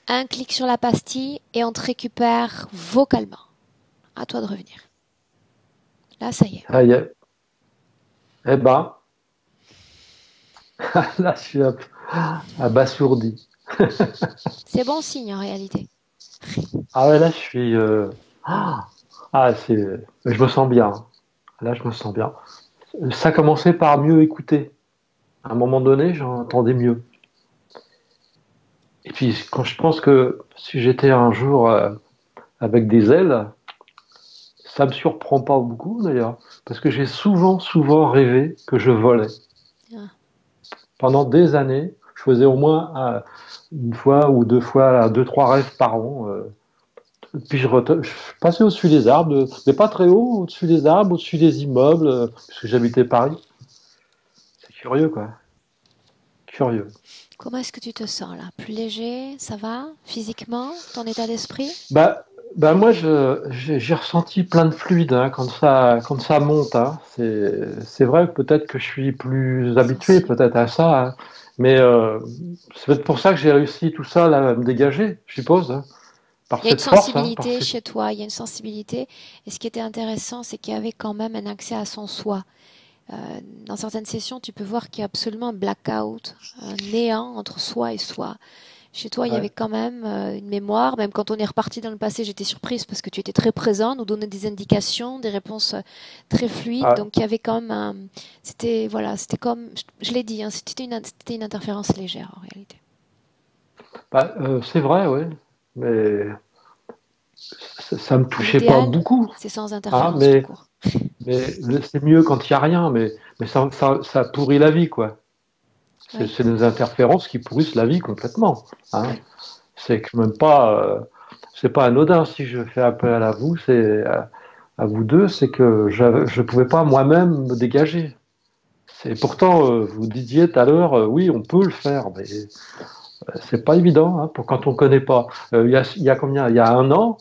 Un clic sur la pastille et on te récupère vocalement. À toi de revenir. Là, ça y est. Ça y est. Eh ben, là, je suis abasourdi. C'est bon signe en réalité. Ah ouais, là, je suis. Je me sens bien. Là, je me sens bien. Ça commençait par mieux écouter. À un moment donné, j'entendais mieux. Et puis, quand je pense que si j'étais un jour avec des ailes, ça me surprend pas beaucoup d'ailleurs, parce que j'ai souvent rêvé que je volais. Ah. Pendant des années, je faisais au moins une fois ou deux fois, deux, trois rêves par an. Puis je passais au-dessus des arbres, mais pas très haut, au-dessus des arbres, au-dessus des immeubles, puisque j'habitais Paris. C'est curieux, quoi. Curieux. Comment est-ce que tu te sens là? Plus léger? Ça va? Physiquement? Ton état d'esprit? Bah, moi, j'ai ressenti plein de fluides hein, quand ça monte. Hein. C'est vrai que peut-être que je suis plus habitué Sensible. peut-être à ça, hein. Mais c'est peut-être pour ça que j'ai réussi tout ça là, à me dégager, je suppose, hein, par Il y a une cette force. Hein, sensibilité chez toi, il y a une sensibilité. Et ce qui était intéressant, c'est qu'il y avait quand même un accès à son soi. Dans certaines sessions, tu peux voir qu'il y a absolument un blackout, un néant entre soi et soi. Chez toi, il y Ouais. avait quand même une mémoire. Même quand on est reparti dans le passé, j'étais surprise parce que tu étais très présent, nous donnais des indications, des réponses très fluides. Ouais. Donc il y avait quand même c'était voilà, c'était comme je l'ai dit, hein, c'était une interférence légère en réalité. Bah, c'est vrai, oui. Mais ça me touchait pas L'idéal, beaucoup. c'est sans Hein, interférence tout court. c'est mieux quand il n'y a rien, mais ça pourrit la vie, quoi. Oui, C'est des interférences qui pourrissent la vie complètement. Hein. oui. C'est que même pas. c'est pas anodin si je fais appel à vous, c'est à vous deux, c'est que je pouvais pas moi-même me dégager. C'est pourtant, vous disiez tout à l'heure, oui, on peut le faire, mais c'est pas évident hein, pour quand on connaît pas. Il y a combien? Il y a un an,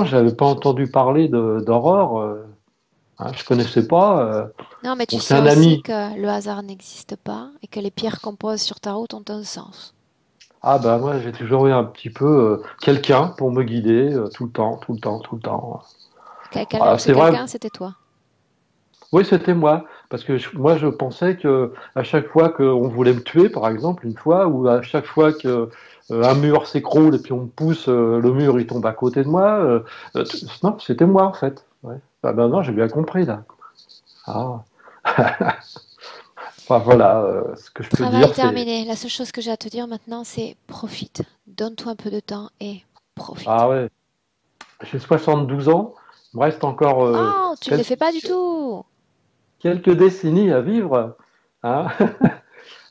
j'avais pas entendu parler d'Aurore. Hein, je connaissais pas. Non, mais tu Bon, c'est sais un aussi ami. que le hasard n'existe pas et que les pierres qu'on pose sur ta route ont un sens. Ah bah moi, j'ai toujours eu un petit peu quelqu'un pour me guider tout le temps, tout le temps, tout le temps. Ah, Ce c'est vrai. quelqu'un, c'était toi. Oui, c'était moi, parce que moi je pensais que à chaque fois qu'on voulait me tuer, par exemple, une fois, ou à chaque fois que un mur s'écroule et puis on me pousse, le mur il tombe à côté de moi, non, c'était moi en fait. Ouais. Ah ben non, j'ai bien compris là. Ah. Enfin voilà, ce que je peux Travail dire, c'est terminé. La seule chose que j'ai à te dire maintenant, c'est profite. Donne-toi un peu de temps et profite. ah ouais, j'ai 72 ans, il me reste encore Non, tu ne le fais pas du tout. quelques décennies à vivre, hein.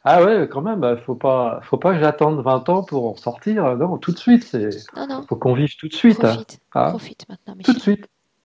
Ah ouais, quand même, faut pas que j'attende 20 ans pour en sortir. Non, tout de suite, Non, non, faut qu'on vive tout de suite, hein. profite. Ah, Profite maintenant, tout de Michel. suite.